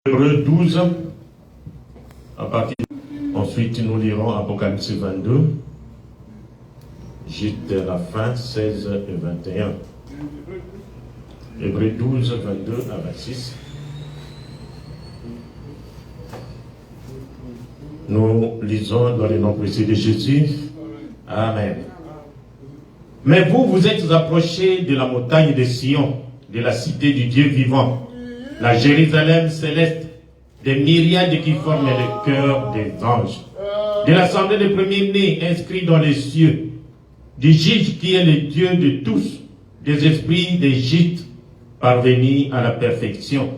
Hébreux 12, à partir. Ensuite, nous lirons Apocalypse 22, jusqu'à la fin, 16 et 21. Hébreux 12, 22 à 26. Nous lisons dans le nom précieux de Jésus. Amen. Mais vous, vous êtes approchés de la montagne de Sion, de la cité du Dieu vivant, la Jérusalem céleste, des myriades qui forment le cœur des anges, de l'assemblée des premiers-nés inscrits dans les cieux, du juge qui est le Dieu de tous, des esprits d'Égypte parvenus à la perfection,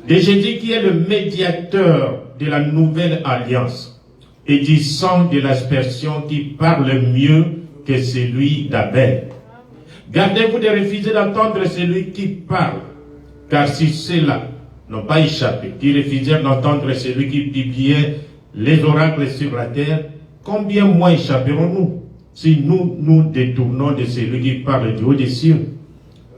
de Jésus qui est le médiateur de la nouvelle alliance, et du sang de l'aspersion qui parle mieux que celui d'Abel. Gardez-vous de refuser d'entendre celui qui parle, car si ceux-là n'ont pas échappé, qui refusèrent d'entendre celui qui publiait les oracles sur la terre, combien moins échapperons-nous si nous nous détournons de celui qui parle du haut des cieux?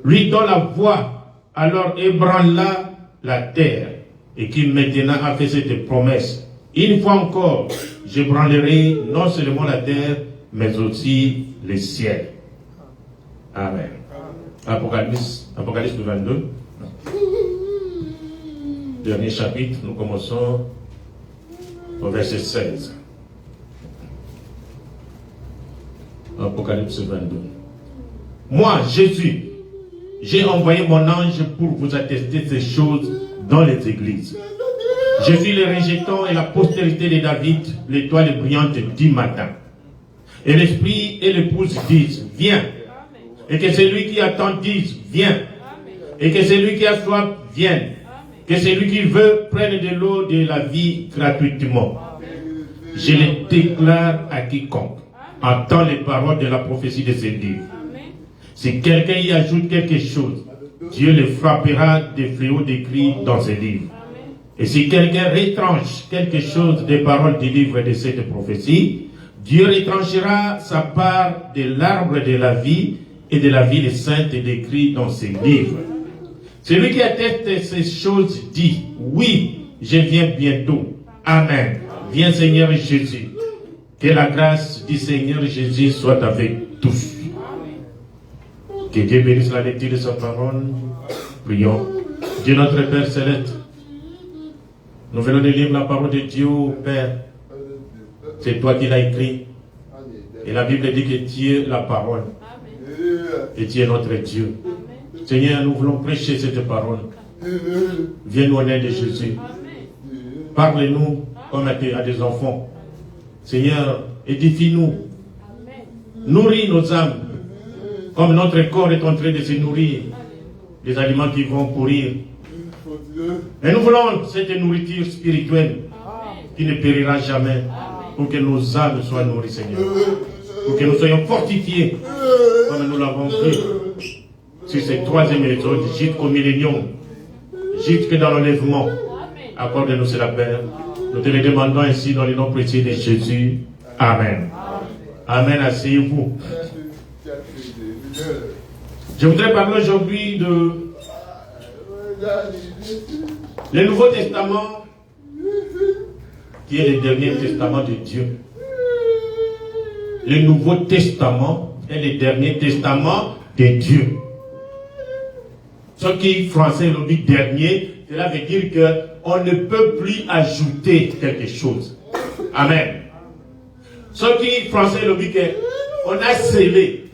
Lui dont la voix alors ébranla la terre, et qui maintenant a fait cette promesse: une fois encore, j'ébranlerai non seulement la terre, mais aussi les ciels. Amen. Apocalypse 22. Dernier chapitre, nous commençons au verset 16. Apocalypse 22. Moi, Jésus, j'ai envoyé mon ange pour vous attester ces choses dans les églises. Je suis le rejeton et la postérité de David, l'étoile brillante du matin. Et l'esprit et l'épouse disent: viens. Et que celui qui attend dise: viens. Et que celui qui a soif vienne. Que celui qui veut prenne de l'eau de la vie gratuitement. Je le déclare à quiconque entend les paroles de la prophétie de ce livre. Si quelqu'un y ajoute quelque chose, Dieu le frappera des fléaux décrits dans ce livre. Et si quelqu'un retranche quelque chose des paroles du livre de cette prophétie, Dieu retranchera sa part de l'arbre de la vie et de la vie des saintes décrits dans ce livre. Celui qui atteste ces choses dit: oui, je viens bientôt. Amen. Viens Seigneur Jésus. Que la grâce du Seigneur Jésus soit avec tous. Que Dieu bénisse la lecture de sa parole. Prions. Dieu notre Père Céleste, nous venons de lire la parole de Dieu, Père. C'est toi qui l'as écrit. Et la Bible dit que tu es la parole. Et tu es notre Dieu. Seigneur, nous voulons prêcher cette parole. Viens-nous en aide de Jésus. Parle-nous comme à des enfants. Seigneur, édifie-nous. Nourris nos âmes. Comme notre corps est en train de se nourrir des aliments qui vont pourrir. Et nous voulons cette nourriture spirituelle qui ne périra jamais, pour que nos âmes soient nourries, Seigneur. Pour que nous soyons fortifiés, comme nous l'avons vu sur ces troisième épisode, jusqu'au millénium, jusque dans l'enlèvement. Accorde-nous cela, Père. Nous te le demandons ainsi dans le nom précieux de Jésus. Amen. Amen. Asseyez-vous. Je voudrais parler aujourd'hui de le Nouveau Testament, qui est le dernier testament de Dieu. Le Nouveau Testament est le dernier testament de Dieu. Ce qui, français, le dit dernier, cela veut dire qu'on ne peut plus ajouter quelque chose. Amen. Ce qui, français, le dit qu'on a scellé.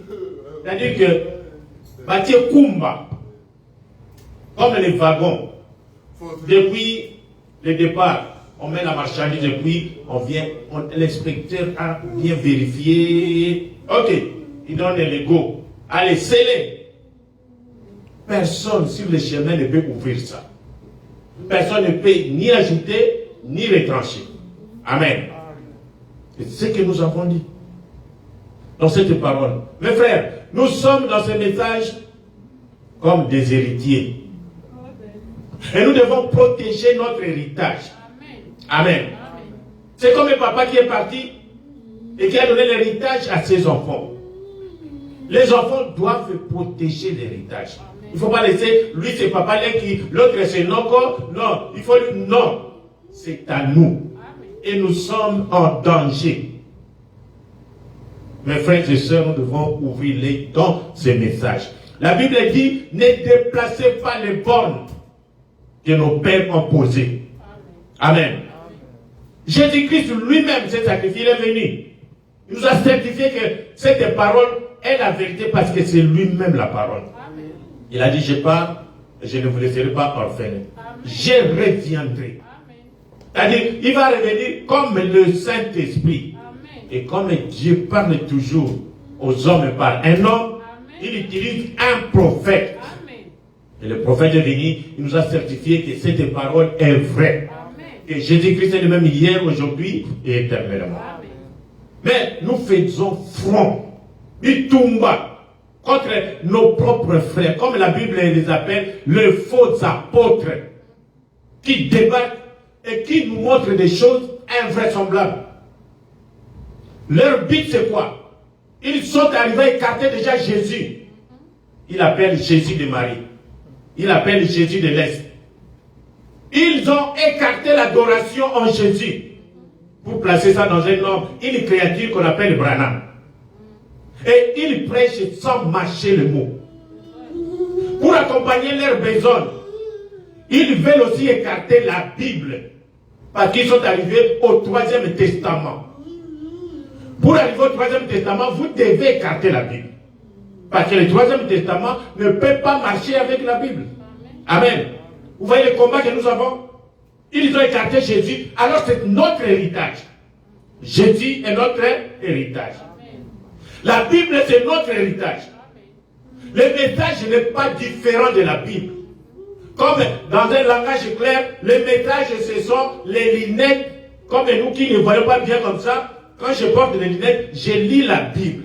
C'est-à-dire que, bâtir Kumba, comme les wagons, depuis le départ, on met la marchandise et puis on vient, l'inspecteur a bien vérifié. Ok, il donne les go. Allez, scellez. Personne sur le chemin ne peut ouvrir ça. Personne ne peut ni ajouter, ni retrancher. Amen. C'est ce que nous avons dit dans cette parole. Mes frères, nous sommes dans ce message comme des héritiers. Et nous devons protéger notre héritage. Amen. C'est comme un papa qui est parti et qui a donné l'héritage à ses enfants. Les enfants doivent protéger l'héritage. Il ne faut pas laisser, lui c'est papa, l'autre c'est Noko. Non, il faut lui, non. C'est à nous. Et nous sommes en danger. Mes frères et sœurs, nous devons ouvrir les dans ces messages. La Bible dit, ne déplacez pas les bornes que nos pères ont posées. Amen. Jésus-Christ lui-même s'est sacrifié, il est venu. Il nous a certifié que cette parole est la vérité parce que c'est lui-même la parole. Amen. Il a dit, je pars, je ne vous laisserai pas orphelin. Je reviendrai. C'est-à-dire, il va revenir comme le Saint-Esprit. Et comme Dieu parle toujours aux hommes par un homme, il utilise un prophète. Et le prophète est venu, il nous a certifié que cette parole est vraie. Que Jésus-Christ est le même hier, aujourd'hui et éternellement. Mais nous faisons front, bitumba, contre nos propres frères, comme la Bible les appelle, les faux apôtres, qui débattent et qui nous montrent des choses invraisemblables. Leur but c'est quoi? Ils sont arrivés à écarter déjà Jésus. Il appelle Jésus de Marie. Il appelle Jésus de l'Est. Ils ont écarté l'adoration en Jésus pour placer ça dans un homme, une créature qu'on appelle Branham. Et ils prêchent sans mâcher le mot. Pour accompagner leur besoin, ils veulent aussi écarter la Bible. Parce qu'ils sont arrivés au 3e Testament. Pour arriver au 3e Testament, vous devez écarter la Bible. Parce que le 3e Testament ne peut pas marcher avec la Bible. Amen. Vous voyez le combat que nous avons? Ils ont écarté Jésus, alors c'est notre héritage. Jésus est notre héritage. La Bible, c'est notre héritage. Le message n'est pas différent de la Bible. Comme dans un langage clair, les messages, ce sont les lunettes. Comme nous qui ne voyons pas bien comme ça, quand je porte les lunettes, je lis la Bible.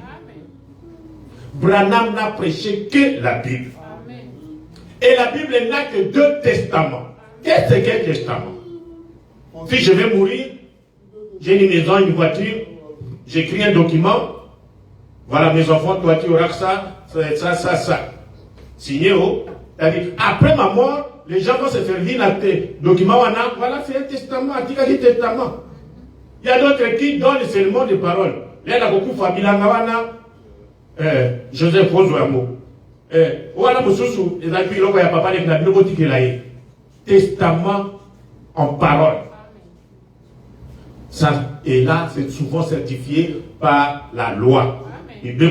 Branham n'a prêché que la Bible. Et la Bible n'a que 2 testaments. Qu'est-ce qu'un testament? Si je vais mourir, j'ai une maison, une voiture, j'écris un document. Voilà mes enfants, toi tu auras ça. Signé haut. C'est-à-dire, après ma mort, les gens vont se servir dans tes documents. Voilà, c'est un testament, un testament. Il y a d'autres qui donnent seulement des paroles. Là, il y a beaucoup de familles. Joseph Rosuamo. Voilà, Moussoussou. Les amis, il y a papa de la Bible. Testament en parole. Ça, et là, c'est souvent certifié par la loi. Il peut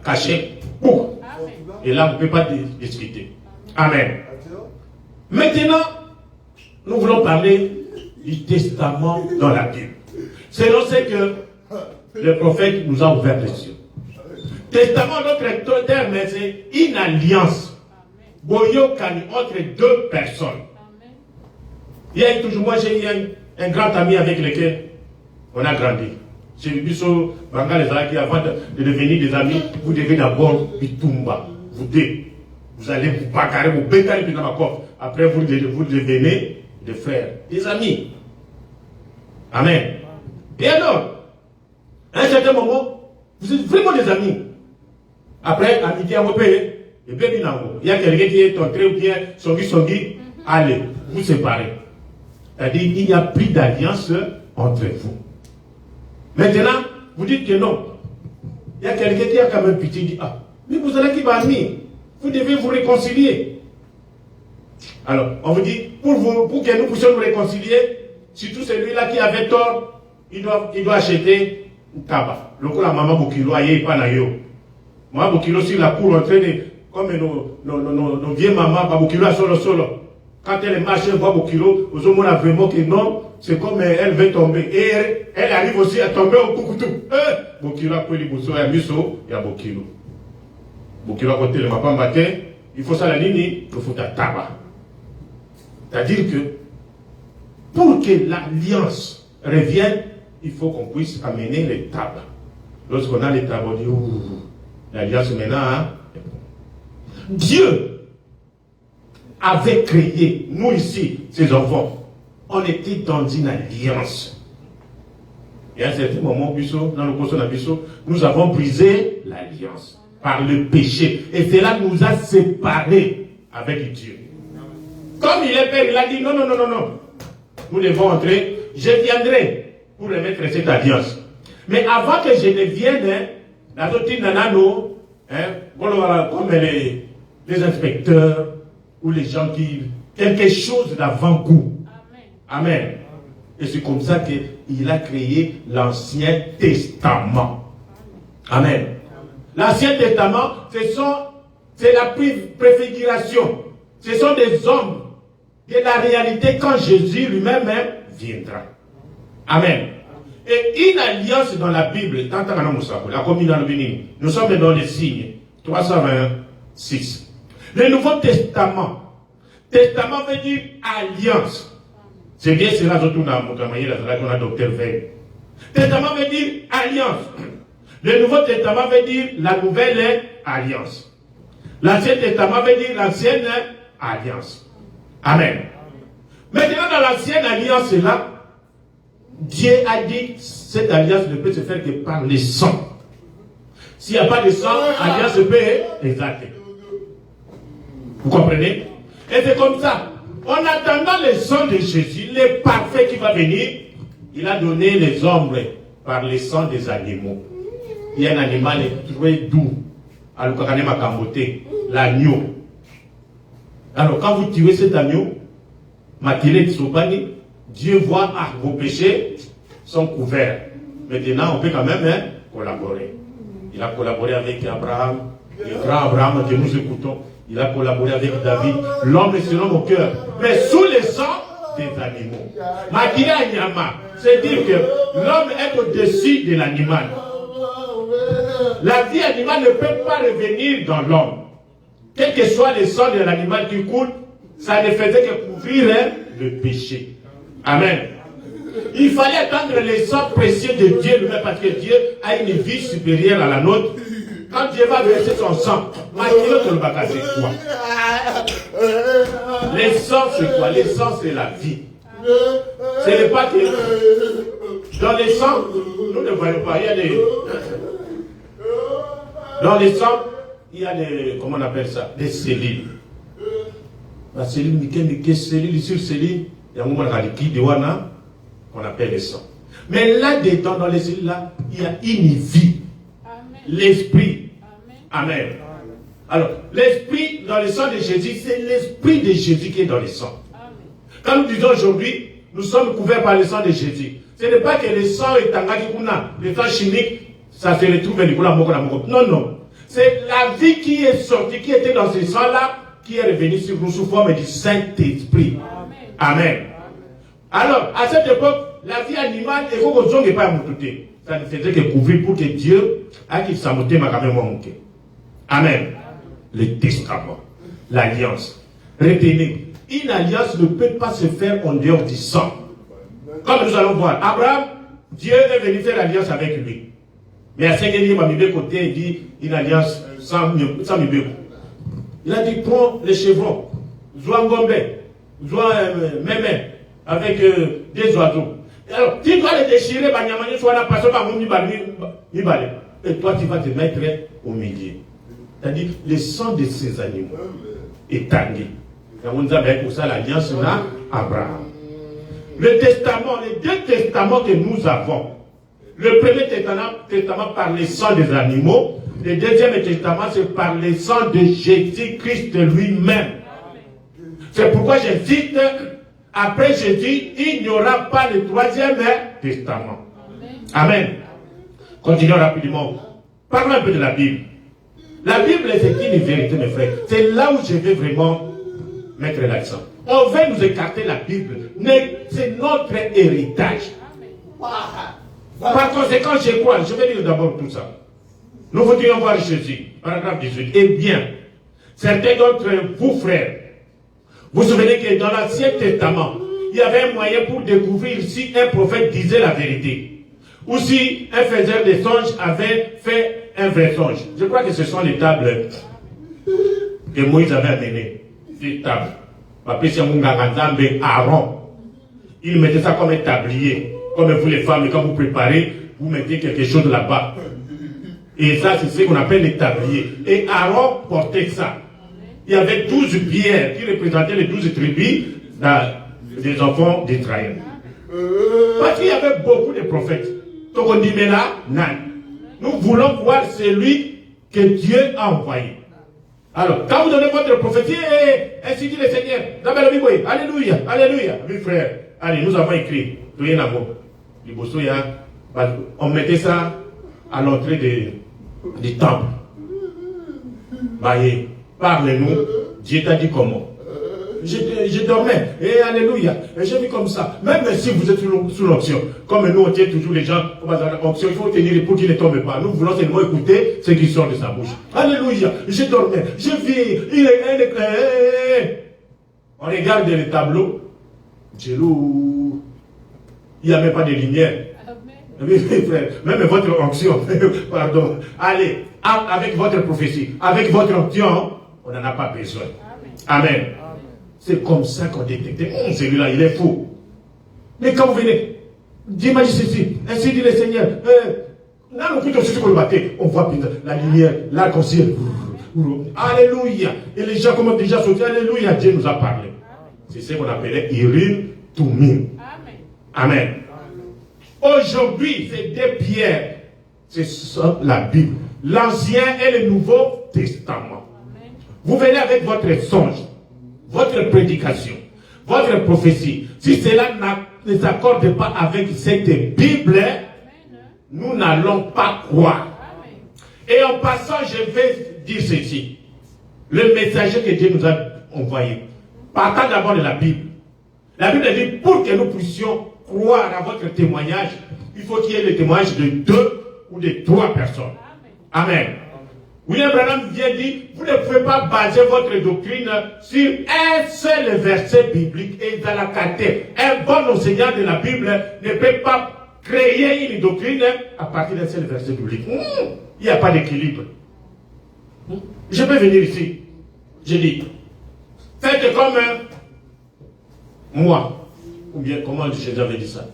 cacher. Et là, on ne peut pas discuter. Amen. Maintenant, nous voulons parler du testament dans la Bible. Selon ce que le prophète nous a ouvert les yeux. Testament, notre terme, c'est une alliance. Boyokani entre 2 personnes. Il y a toujours, moi j'ai eu un grand ami avec lequel on a grandi. J'ai vu sur Banga les Alaki, avant de devenir des amis, vous devez d'abord bitumba. Vous allez vous bagarrer, vous bécarrer dans ma coffre. Après, vous devenez des frères, des amis. Amen. Et alors, à un certain moment, vous êtes vraiment des amis. Après, amitié à vos pères, et bien, il y a quelqu'un qui est entré ou bien songi, allez, vous séparez. C'est-à-dire, il n'y a plus d'alliance entre vous. Maintenant, vous dites que non. Il y a quelqu'un qui a quand même pitié, dit, ah, mais vous allez qui va ami, vous devez vous réconcilier. Alors, on vous dit, pour que nous puissions nous réconcilier, surtout celui-là qui avait tort, il doit acheter un tabac. Le coup, la maman Bokilo a eu pas naïo. Moi, Bokilo, sur la cour, en train de, comme nos vieilles mamans, Bokilo a solo. Quand elle marche, elle voit Bokilo, aux hommes, on a vraiment que non, c'est comme elle veut tomber. Et elle arrive aussi à tomber au coucoutou. Bokilo a pris les bousseaux, il y a Miso, il y a Bokilo. Bokilo a côté le matin matin, il faut ça la ligne, il faut ta tabac. C'est-à-dire que, pour que l'alliance revienne, il faut qu'on puisse amener les tables. Lorsqu'on a les tables, on dit, l'alliance maintenant, hein? Dieu avait créé, nous ici, ses enfants, on était dans une alliance. Et à un certain moment, dans le cours de Bissot, nous avons brisé l'alliance. par le péché. Et cela nous a séparés avec Dieu. Comme il est Père, il a dit non, non, non, non, non. Nous devons entrer. Je viendrai pour remettre cette alliance. Mais avant que je ne vienne, la doctrine nanano, comme les inspecteurs ou les gens qui... quelque chose d'avant-goût. Amen. Amen. Et c'est comme ça qu'il a créé l'Ancien Testament. Amen. L'Ancien Testament, c'est la préfiguration. Ce sont des hommes de la réalité quand Jésus lui-même viendra. Amen. Et une alliance dans la Bible, nous sommes dans les signes, 326. Le Nouveau Testament. Testament veut dire alliance. C'est bien cela que nous avons docteur Veil. Testament veut dire alliance. Le Nouveau Testament veut dire la nouvelle alliance. L'Ancien Testament veut dire l'ancienne alliance. Amen. Maintenant, dans l'ancienne alliance, là, Dieu a dit que cette alliance ne peut se faire que par le sang. S'il n'y a pas de sang, l'alliance peut être exacte. Vous comprenez? Et c'est comme ça. En attendant le sang de Jésus, le parfait qui va venir, il a donné les hommes par le sang des animaux. Il y a un animal très doux. L'agneau. Alors quand vous tuez cet agneau, Dieu voit, vos péchés sont couverts. Maintenant, on peut quand même collaborer. Il a collaboré avec Abraham, le grand Abraham que nous écoutons. Il a collaboré avec David. L'homme est selon mon cœur, mais sous le sang des animaux. C'est-à-dire que l'homme est au-dessus de l'animal. La vie animale ne peut pas revenir dans l'homme. Quel que soit le sang de l'animal qui coule, ça ne faisait que couvrir le péché. Amen. Il fallait attendre le sang précieux de Dieu lui-même parce que Dieu a une vie supérieure à la nôtre. Quand Dieu va verser son sang, c'est quoi? Le sang, c'est quoi? Le sang, c'est la vie. Ce n'est pas que dans le sang, nous ne voyons pas, il y a des... Dans le sang, il y a des, comment on appelle ça? Des cellules. La cellule, cellule sur cellule, il y a un moment qu'on appelle le sang. Mais là-dedans, dans les cellules, là, il y a une vie. L'esprit. Amen. Alors, l'esprit dans le sang de Jésus, c'est l'esprit de Jésus qui est dans le sang. Quand nous disons aujourd'hui, nous sommes couverts par le sang de Jésus. Ce n'est pas que le sang est le sang chimique, ça se retrouve non, non. C'est la vie qui est sortie, qui était dans ce sang-là, qui est revenue sur nous sous forme du Saint-Esprit. Amen. Alors, à cette époque, la vie animale, il faut qu'on ne pas monter. Ça ne faisait que couvrir pour que Dieu a dit ça monter ma caméra monter. Amen. Le testament, l'alliance. Retenez, une alliance ne peut pas se faire en dehors du sang. Comme nous allons voir, Abraham, Dieu est venu faire l'alliance avec lui. Mais à 5 côté, il dit une alliance sans Mibeko. Il a dit prends les chevrons, Zouangombe, Mémé, avec des oiseaux. Alors, tu dois les déchirer, et toi tu vas te mettre au milieu. C'est-à-dire, le sang de ces animaux est tangué. On a pour ça l'alliance là, Abraham. Le testament, les deux testaments que nous avons. Le premier testament par le sang des animaux. Le deuxième testament, c'est par le sang de Jésus-Christ lui-même. C'est pourquoi j'insiste, après Jésus, il n'y aura pas le troisième testament. Amen. Continuons rapidement. Parlons un peu de la Bible. La Bible, c'est une vérité, mes frères. C'est là où je vais vraiment mettre l'accent. On veut nous écarter la Bible, mais c'est notre héritage. Par conséquent, je crois, je vais dire d'abord tout ça. Nous voudrions voir Jésus, paragraphe 18. Eh bien, certains d'entre vous, frères, vous vous souvenez que dans l'Ancien Testament, il y avait un moyen pour découvrir si un prophète disait la vérité, ou si un faiseur de songes avait fait un vrai songe. Je crois que ce sont les tables que Moïse avait amenées. Ces tables. Aaron. Il mettait ça comme un tablier. Comme vous les femmes, quand vous préparez, vous mettez quelque chose là-bas. Et ça, c'est ce qu'on appelle les tabliers. Et Aaron portait ça. Il y avait 12 pierres qui représentaient les 12 tribus des enfants d'Israël. Parce qu'il y avait beaucoup de prophètes. Donc on dit, mais là, non. Nous voulons voir celui que Dieu a envoyé. Alors, quand vous donnez votre prophétie, ainsi dit le Seigneur, alléluia, alléluia, mes frères. Allez, nous avons écrit, on mettait ça à l'entrée du temple. Parle-nous, Dieu t'a dit comment. Je dormais, et alléluia, et j'ai vu comme ça. Même si vous êtes sous l'onction, comme nous on tient toujours les gens, l'onction, il faut tenir pour qu'ils ne tombent pas. Nous voulons seulement écouter ce qui sort de sa bouche. Alléluia, je dormais, je vis, il est un éclair. On regarde les tableaux, il n'y a même pas de lumière. Oui, frère, même votre onction, pardon, allez, avec votre prophétie, avec votre onction, on n'en a pas besoin. Amen. C'est comme ça qu'on détecte. Celui-là, il est fou. Mais quand vous venez, dis-moi ceci, ainsi dit le Seigneur. On voit la lumière, l'arc-en-ciel. Alléluia. Et les gens commencent déjà à sauter. Alléluia. Dieu nous a parlé. C'est ce qu'on appelait Urim Tumim. Amen. Aujourd'hui, ces deux pierres, ce sont la Bible. L'Ancien et le Nouveau Testament. Vous venez avec votre songe, votre prédication, votre prophétie. Si cela ne s'accorde pas avec cette Bible, nous n'allons pas croire. Et en passant, je vais dire ceci. Le messager que Dieu nous a envoyé, partant d'abord de la Bible. La Bible dit, pour que nous puissions croire à votre témoignage, il faut qu'il y ait le témoignage de 2 ou de 3 personnes. Amen. William Branham vient dire, vous ne pouvez pas baser votre doctrine sur un seul verset biblique et dans la qualité. Un bon enseignant de la Bible ne peut pas créer une doctrine à partir d'un seul verset biblique. Il n'y a pas d'équilibre. Je peux venir ici. Je dis, faites comme moi. Ou bien, comment j'avais dit ça?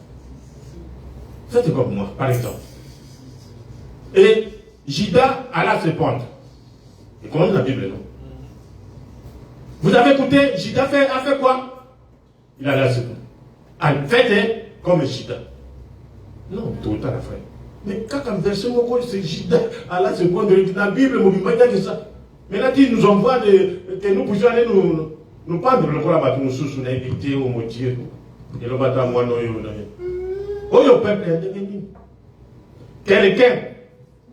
Faites comme moi, par exemple. Et Judas alla se pendre. Et comment la Bible, non? Vous avez écouté, Judas a fait quoi? Il alla se pendre. Faites comme Judas. Non, tout à la fin. Mais quand un verset, c'est Judas alla se pendre. La Bible, c'est ça. Maintenant, il nous envoie que nous puissions aller nous pendre. Le corps là-bas, nous sommes invités au motier. Et le bâtard, moi, non, oh, peuple, quelqu'un,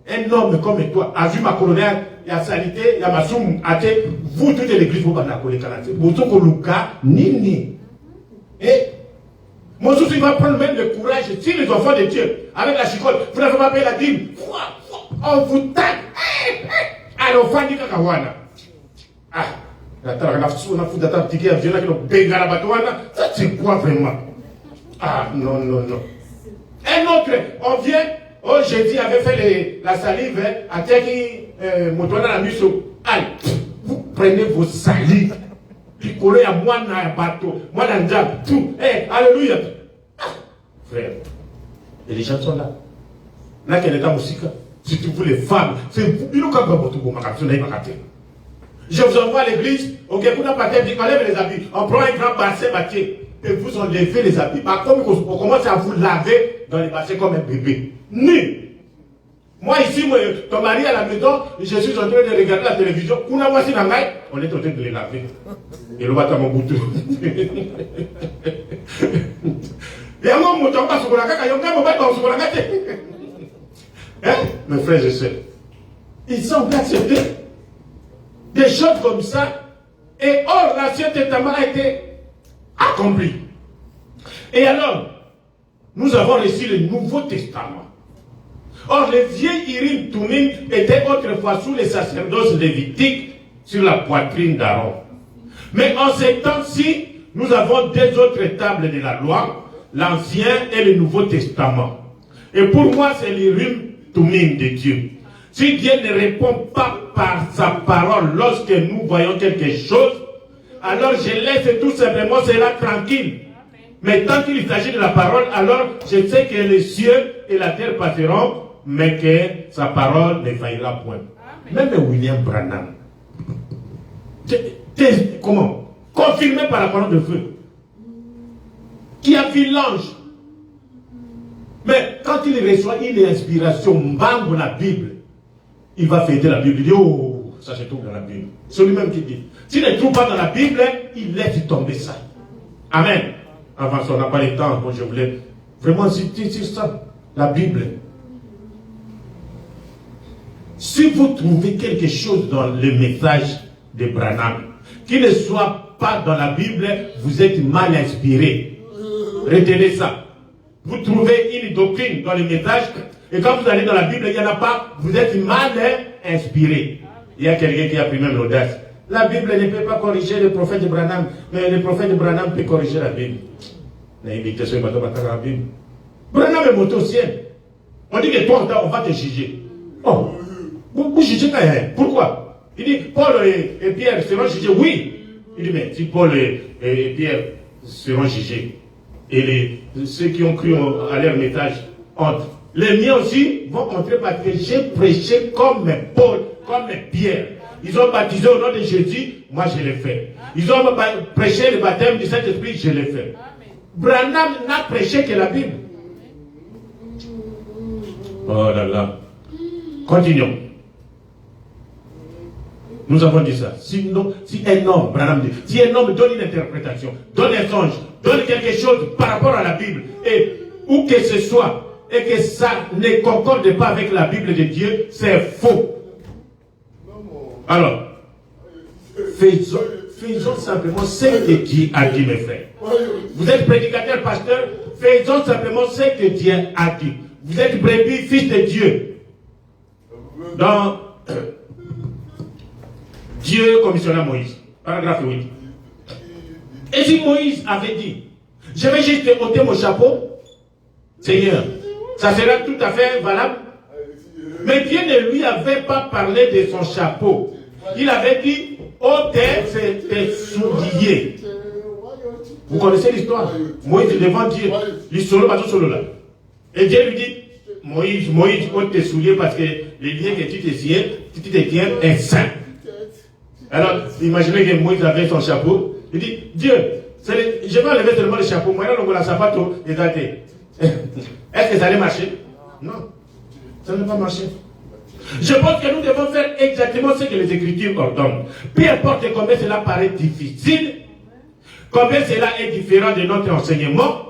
un homme comme toi, a vu ma colonel, il y a salité, il y a ma soum, vous, toute l'église, vous parlez à la canadienne. Vous, tout le cas, ni. Et, mon souci va prendre même le courage, si les enfants de Dieu, avec la chicotte, vous n'avez pas payé la dîme, on vous tape, alors, l'enfant dit Kakawana. Ah, ça c'est quoi vraiment? Ah, non. Un autre, on vient, jeudi avait fait la salive, à Teki, Moutouana la Musso. Allez, vous prenez vos salives, puis collez à moi dans un bateau, moi dans un diable, tout, alléluia. Frère, et les gens sont là. Là, quelle est ta musique? Surtout vous les femmes, c'est vous, il nous a je vous envoie à l'église, ok, vous n'avez pas dit, enlève les habits, on prend un grand bassin bâtier, et vous enlevez les habits. Par contre, on commence à vous laver dans les bassins comme un bébé. Ni. Moi ici, ton mari à la maison, je suis en train de regarder la télévision, on est en train de les laver. Et le bâtard mon bouton. Et à moi, mon temps passe sur la caca, il y a un gars sur la caca. Hein? Mes frères et sœurs, ils sont acceptés. Des choses comme ça. Et or, l'Ancien Testament a été accompli. Et alors, nous avons reçu le Nouveau Testament. Or, les vieilles Urim Tumim étaient autrefois sous les sacerdoces lévitiques sur la poitrine d'Aaron. Mais en ces temps-ci, nous avons 2 autres tables de la loi, l'Ancien et le Nouveau Testament. Et pour moi, c'est l'Urim Tumim de Dieu. Si Dieu ne répond pas par sa parole lorsque nous voyons quelque chose, alors je laisse tout simplement cela tranquille. Mais tant qu'il s'agit de la parole, alors je sais que les cieux et la terre passeront, mais que sa parole ne faillira point. Même William Branham, comment? Confirmé par la parole de feu, qui a vu l'ange. Mais quand il reçoit une inspiration, membre de la Bible, il va fêter la Bible. Il dit, oh, ça se trouve dans la Bible. C'est lui-même qui dit. S'il ne trouve pas dans la Bible, il laisse tomber ça. Amen. Avant ça, on n'a pas le temps. Moi, je voulais vraiment citer ça. La Bible. Si vous trouvez quelque chose dans le message de Branham qui ne soit pas dans la Bible, vous êtes mal inspiré. Retenez ça. Vous trouvez une doctrine dans le message et quand vous allez dans la Bible, il n'y en a pas, vous êtes mal inspiré. Il y a quelqu'un qui a pris même l'audace. La Bible ne peut pas corriger le prophète de Branham, mais le prophète de Branham peut corriger la Bible. La Bible. Branham est monté au ciel. On dit que toi, on va te juger. Oh, vous jugez quand même. Pourquoi? Il dit, Paul et Pierre seront jugés. Oui. Il dit, mais si Paul et Pierre seront jugés, et ceux qui ont cru à leur message entrent, les miens aussi vont entrer parce que j'ai prêché comme Paul, comme Pierre. Ils ont baptisé au nom de Jésus, moi je l'ai fait. Ils ont prêché le baptême du Saint-Esprit, je l'ai fait. Branham n'a prêché que la Bible. Oh là là. Continuons. Nous avons dit ça. Sinon, si un homme, Branham dit, si un homme donne une interprétation, donne un songe, donne quelque chose par rapport à la Bible, et où que ce soit, et que ça ne concorde pas avec la Bible de Dieu, c'est faux. Alors, faisons simplement ce que Dieu a dit, mes frères. Vous êtes prédicateur, pasteur, faisons simplement ce que Dieu a dit. Vous êtes brebis, fils de Dieu. Dans Dieu commissionna Moïse, paragraphe 8. Et si Moïse avait dit, je vais juste ôter mon chapeau, Seigneur, ça sera tout à fait valable. Mais Dieu ne lui avait pas parlé de son chapeau. Il avait dit, ôtez ses souliers. Vous connaissez l'histoire? Moïse est devant Dieu. L'histoire solo là. Et Dieu lui dit, Moïse, ôte tes souliers parce que les liens que tu te tiens est saint. Alors, imaginez que Moïse avait son chapeau. Il dit, Dieu, je vais enlever seulement le chapeau. Moi, on la sapato et daté. Est-ce que ça allait marcher? Non. Ça ne va pas marcher. Je pense que nous devons faire exactement ce que les Écritures ordonnent. Peu importe combien cela paraît difficile, combien cela est différent de notre enseignement,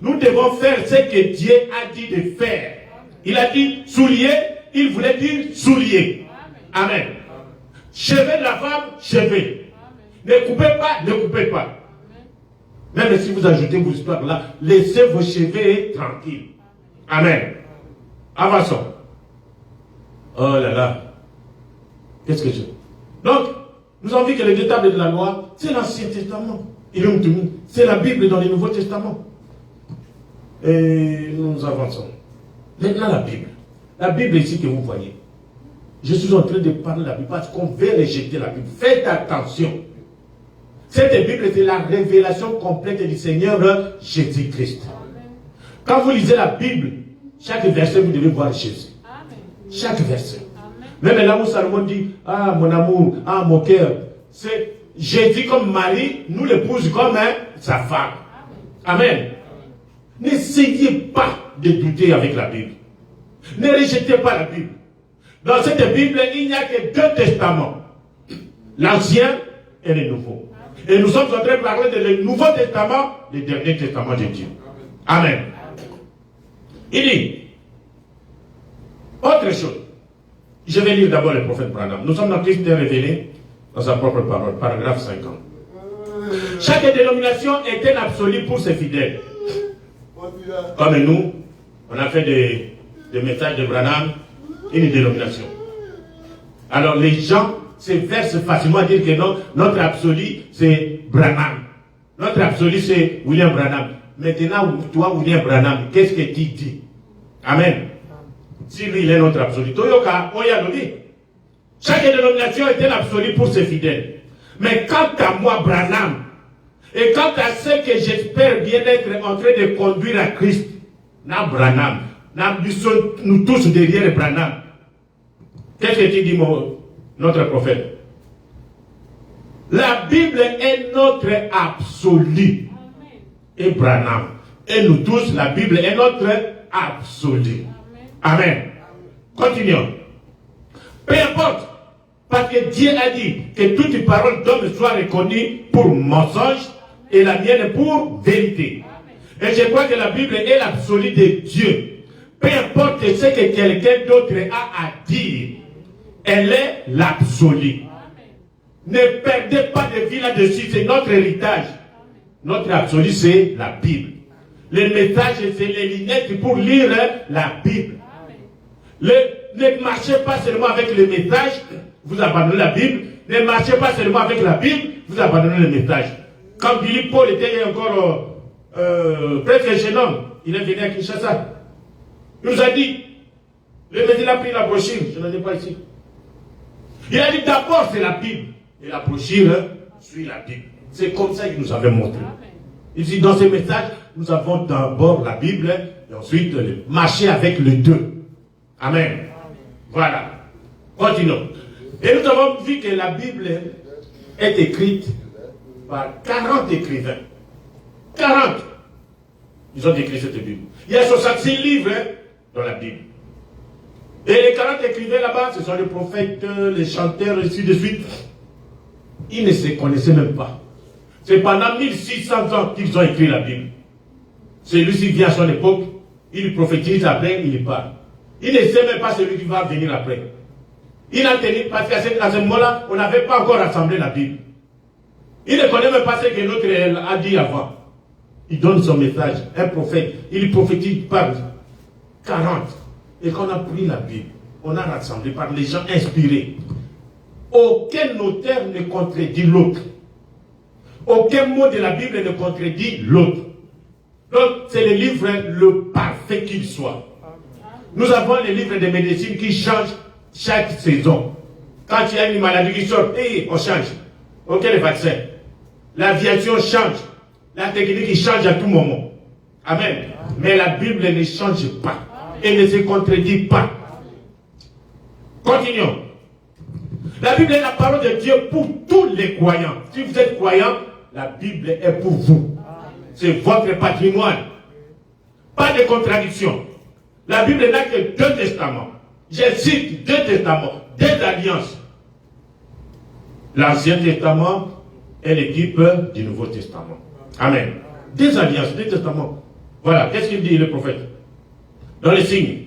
nous devons faire ce que Dieu a dit de faire. Il a dit soulier, il voulait dire soulier. Amen. Cheveux de la femme, cheveux. Ne coupez pas. Même si vous ajoutez vos histoires là, laissez vos cheveux tranquilles. Amen. Avançons. Oh là là. Qu'est-ce que c'est? Donc, nous avons vu que le détail de la loi, c'est l'Ancien Testament. C'est la Bible dans le Nouveau Testament. Et nous avançons. Maintenant la Bible. La Bible ici que vous voyez. Je suis en train de parler de la Bible parce qu'on veut rejeter la Bible. Faites attention. Cette Bible, c'est la révélation complète du Seigneur Jésus-Christ. Quand vous lisez la Bible, chaque verset, vous devez voir Jésus. Chaque verset. Même là où Salomon dit, ah mon amour, ah mon cœur, c'est Jésus comme mari, nous l'épouse comme sa femme. Amen. N'essayez pas de douter avec la Bible. Ne rejetez pas la Bible. Dans cette Bible, il n'y a que deux testaments. L'Ancien et le Nouveau. Et nous sommes en train de parler de le Nouveau Testament, le dernier testament de Dieu. Amen. Il dit, autre chose. Je vais lire d'abord le prophète Branham. Nous sommes dans Christ révélé dans sa propre parole, paragraphe 50. Chaque dénomination est un absolu pour ses fidèles. Comme nous, on a fait des messages de Branham, une dénomination. Alors les gens se versent facilement à dire que non, notre absolu c'est Branham. Notre absolu c'est William Branham. Maintenant, toi William Branham, qu'est-ce que tu dis? Amen. Si lui il est notre absolu. Chaque dénomination est un absolu pour ses fidèles. Mais quant à moi, Branham, et quant à ceux que j'espère bien être en train de conduire à Christ, na Branham, nous tous derrière Branham. Qu'est-ce que dit notre prophète? La Bible est notre absolu. Et Branham. Et nous tous, la Bible est notre absolu. Amen. Continuons. Peu importe. Parce que Dieu a dit que toute parole d'homme soit reconnue pour mensonge et la mienne pour vérité. Et je crois que la Bible est l'absolu de Dieu. Peu importe ce que quelqu'un d'autre a à dire, elle est l'absolu. Ne perdez pas de vue là-dessus, c'est notre héritage. Notre absolu, c'est la Bible. Le message, c'est les lunettes pour lire la Bible. Ne marchez pas seulement avec le message, vous abandonnez la Bible. Ne marchez pas seulement avec la Bible, vous abandonnez le message. Quand Billy Paul était encore presque jeune homme, il est venu à Kinshasa. Il nous a dit, le médecin a pris la brochure, je n'en ai pas ici. Il a dit d'abord c'est la Bible. Et la brochure suit la Bible. C'est comme ça qu'il nous avait montré. Il dit dans ce message, nous avons d'abord la Bible et ensuite marcher avec les deux. Amen. Voilà. Continuons. Et nous avons vu que la Bible est écrite par 40 écrivains. 40. Ils ont écrit cette Bible. Il y a 66 livres dans la Bible. Et les 40 écrivains là-bas, ce sont les prophètes, les chanteurs, et ainsi de suite. Ils ne se connaissaient même pas. C'est pendant 1600 ans qu'ils ont écrit la Bible. Celui-ci vient à son époque, il prophétise après, il part. Il ne sait même pas celui qui va venir après. Il a tenu, parce qu'à ce moment-là, on n'avait pas encore rassemblé la Bible. Il ne connaît même pas ce que l'autre a dit avant. Il donne son message, un prophète, il prophétise par 40. Et quand on a pris la Bible, on a rassemblé par les gens inspirés. Aucun auteur ne contredit l'autre. Aucun mot de la Bible ne contredit l'autre. Donc, c'est le livre le parfait qu'il soit. Nous avons les livres de médecine qui changent chaque saison. Quand il y a une maladie qui sort, on change. Ok, le vaccin. L'aviation change. La technique change à tout moment. Amen. Mais la Bible ne change pas. Et ne se contredit pas. Continuons. La Bible est la parole de Dieu pour tous les croyants. Si vous êtes croyant, la Bible est pour vous. C'est votre patrimoine. Pas de contradiction. La Bible n'a que 2 testaments. Je cite 2 testaments, 2 alliances. L'Ancien Testament est l'équipe du Nouveau Testament. Amen. 2 alliances, 2 testaments. Voilà, qu'est-ce qu'il dit le prophète? Dans les signes.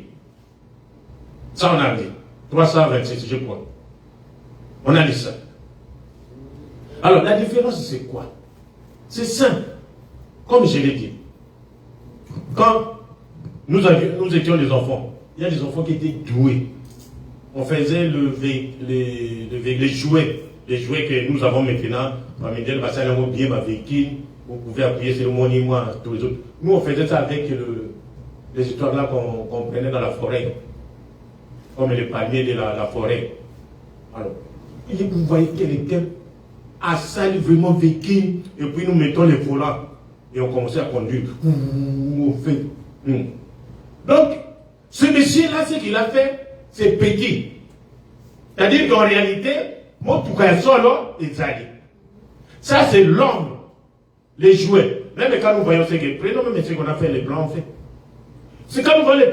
Ça on a dit. 326, je crois. On a dit ça. Alors, la différence, c'est quoi? C'est simple. Comme je l'ai dit. Quand nous étions des enfants, il y a des enfants qui étaient doués. On faisait les jouets. Les jouets que nous avons maintenant. Bien ma véhicule. Vous pouvez appuyer sur le monument, tous les autres. Nous, on faisait ça avec les histoires là qu'on prenait dans la forêt. Comme les palmiers de la forêt. Alors, vous voyez quelqu'un assaille vraiment véhicule, et puis nous mettons les volants, et on commençait à conduire. On fait. Donc, ce monsieur-là, ce qu'il a fait, c'est petit. C'est-à-dire qu'en réalité, moi, tout cas, solo, il allé. Ça, c'est l'ombre, les jouets. Même quand nous voyons ce que prenons, même ce qu'on a fait, les blancs, on fait. C'est quand nous voyons les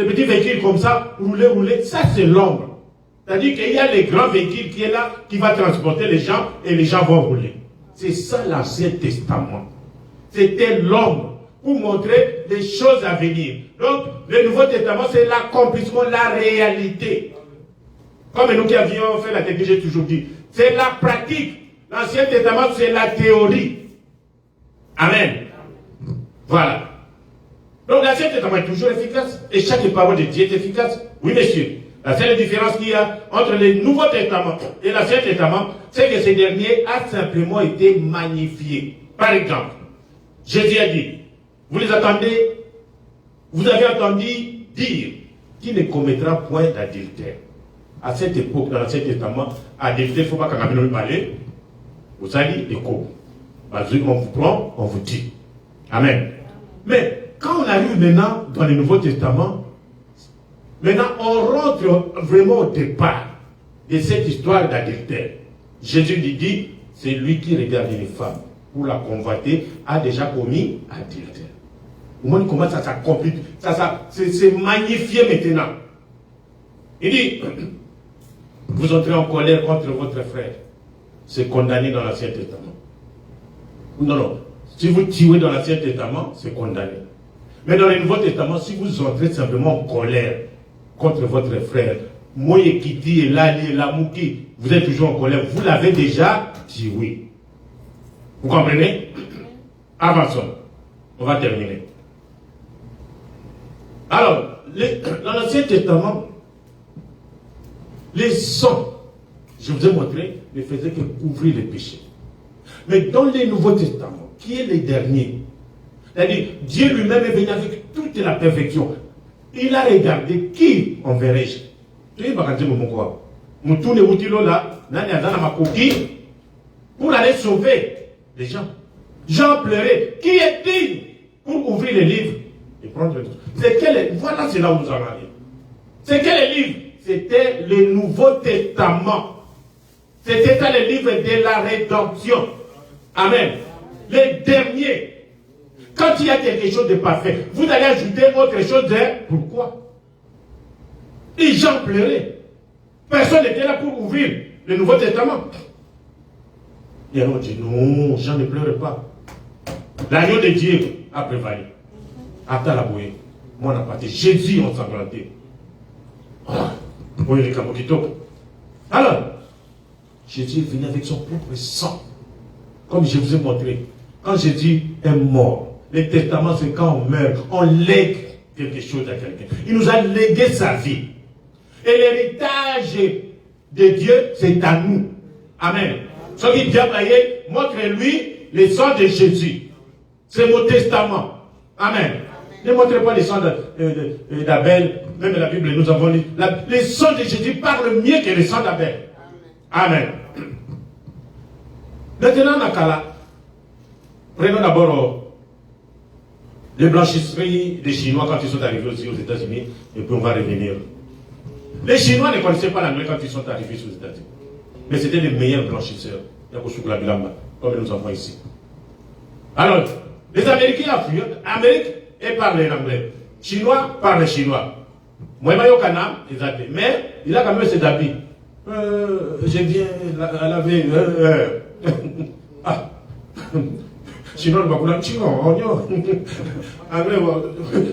petits véhicules comme ça, rouler, ça, c'est l'ombre. C'est-à-dire qu'il y a les grands véhicules qui est là, qui va transporter les gens, et les gens vont rouler. C'est ça l'Ancien Testament. C'était l'ombre pour montrer les choses à venir. Donc, le Nouveau Testament, c'est l'accomplissement, la réalité. Comme nous qui avions fait la technique, j'ai toujours dit, c'est la pratique. L'Ancien Testament, c'est la théorie. Amen. Voilà. Donc, l'Ancien Testament est toujours efficace, et chaque parole de Dieu est efficace. Oui, monsieur. La seule différence qu'il y a entre le Nouveau Testament et l'Ancien Testament, c'est que ce dernier a simplement été magnifié. Par exemple, Jésus a dit, vous avez entendu dire qu'il ne commettra point d'adultère. À cette époque, dans l'Ancien Testament, adultère, il ne faut pas qu'on nous parler. Vous allez, écho. On vous prend, on vous dit. Amen. Mais, quand on arrive maintenant dans le Nouveau Testament, maintenant on rentre vraiment au départ de cette histoire d'adultère. Jésus lui dit, c'est lui qui regarde une femme pour la convoiter, a déjà commis adultère. Au moins, comment ça s'accomplit, c'est magnifié maintenant. Il dit, vous entrez en colère contre votre frère. C'est condamné dans l'Ancien Testament. Non, non. Si vous tuez dans l'Ancien Testament, c'est condamné. Mais dans le Nouveau Testament, si vous entrez simplement en colère contre votre frère, Moye Kiti et Lali et Lamouki, vous êtes toujours en colère, vous l'avez déjà tué. Vous comprenez? Avançons. On va terminer. Alors, dans l'Ancien Testament, les sangs, je vous ai montré, ne faisaient que couvrir les péchés. Mais dans le Nouveau Testament, qui est le dernier, c'est-à-dire Dieu lui-même est venu avec toute la perfection. Il a regardé qui enverrai-je. Pour aller sauver les gens. Jean pleurait. Qui est digne pour ouvrir les livres et prendre le livre? Voilà, c'est là où nous allons aller. C'est quel livre? C'était le Nouveau Testament. C'était ça le livre de la rédemption. Amen. Le dernier. Quand il y a quelque chose de parfait, vous allez ajouter autre chose de pourquoi? Et Jean pleurait. Personne n'était là pour ouvrir le Nouveau Testament. Et alors on dit non, Jean ne pleure pas. L'agneau de Dieu a prévalu. Attends la bouée. Moi on a parti. Jésus ensanglanté. Oui, les Kamokito. Alors, Jésus est venu avec son propre sang. Comme je vous ai montré. Quand Jésus est mort, le testament c'est quand on meurt, on lègue quelque chose à quelqu'un. Il nous a légué sa vie. Et l'héritage de Dieu, c'est à nous. Amen. Ce qui dit, montre-lui le sang de Jésus. C'est mon testament. Amen. Ne montrez pas le sang d'Abel. Même la Bible, nous avons lu. Le sang de Jésus parle mieux que le sang d'Abel. Amen. Maintenant, Nakala, prenons d'abord les blanchisseries des Chinois quand ils sont arrivés aussi aux États-Unis, et puis on va revenir. Les Chinois ne connaissaient pas l'anglais quand ils sont arrivés aux États-Unis. Mais c'était les meilleurs blanchisseurs. Comme nous avons ici. Alors, les Américains ont fui. Amérique et parlent l'anglais. Chinois parlent chinois. Moi, je suis Canam, mais il a quand même ses habits. Je viens à laver. Sinon, on va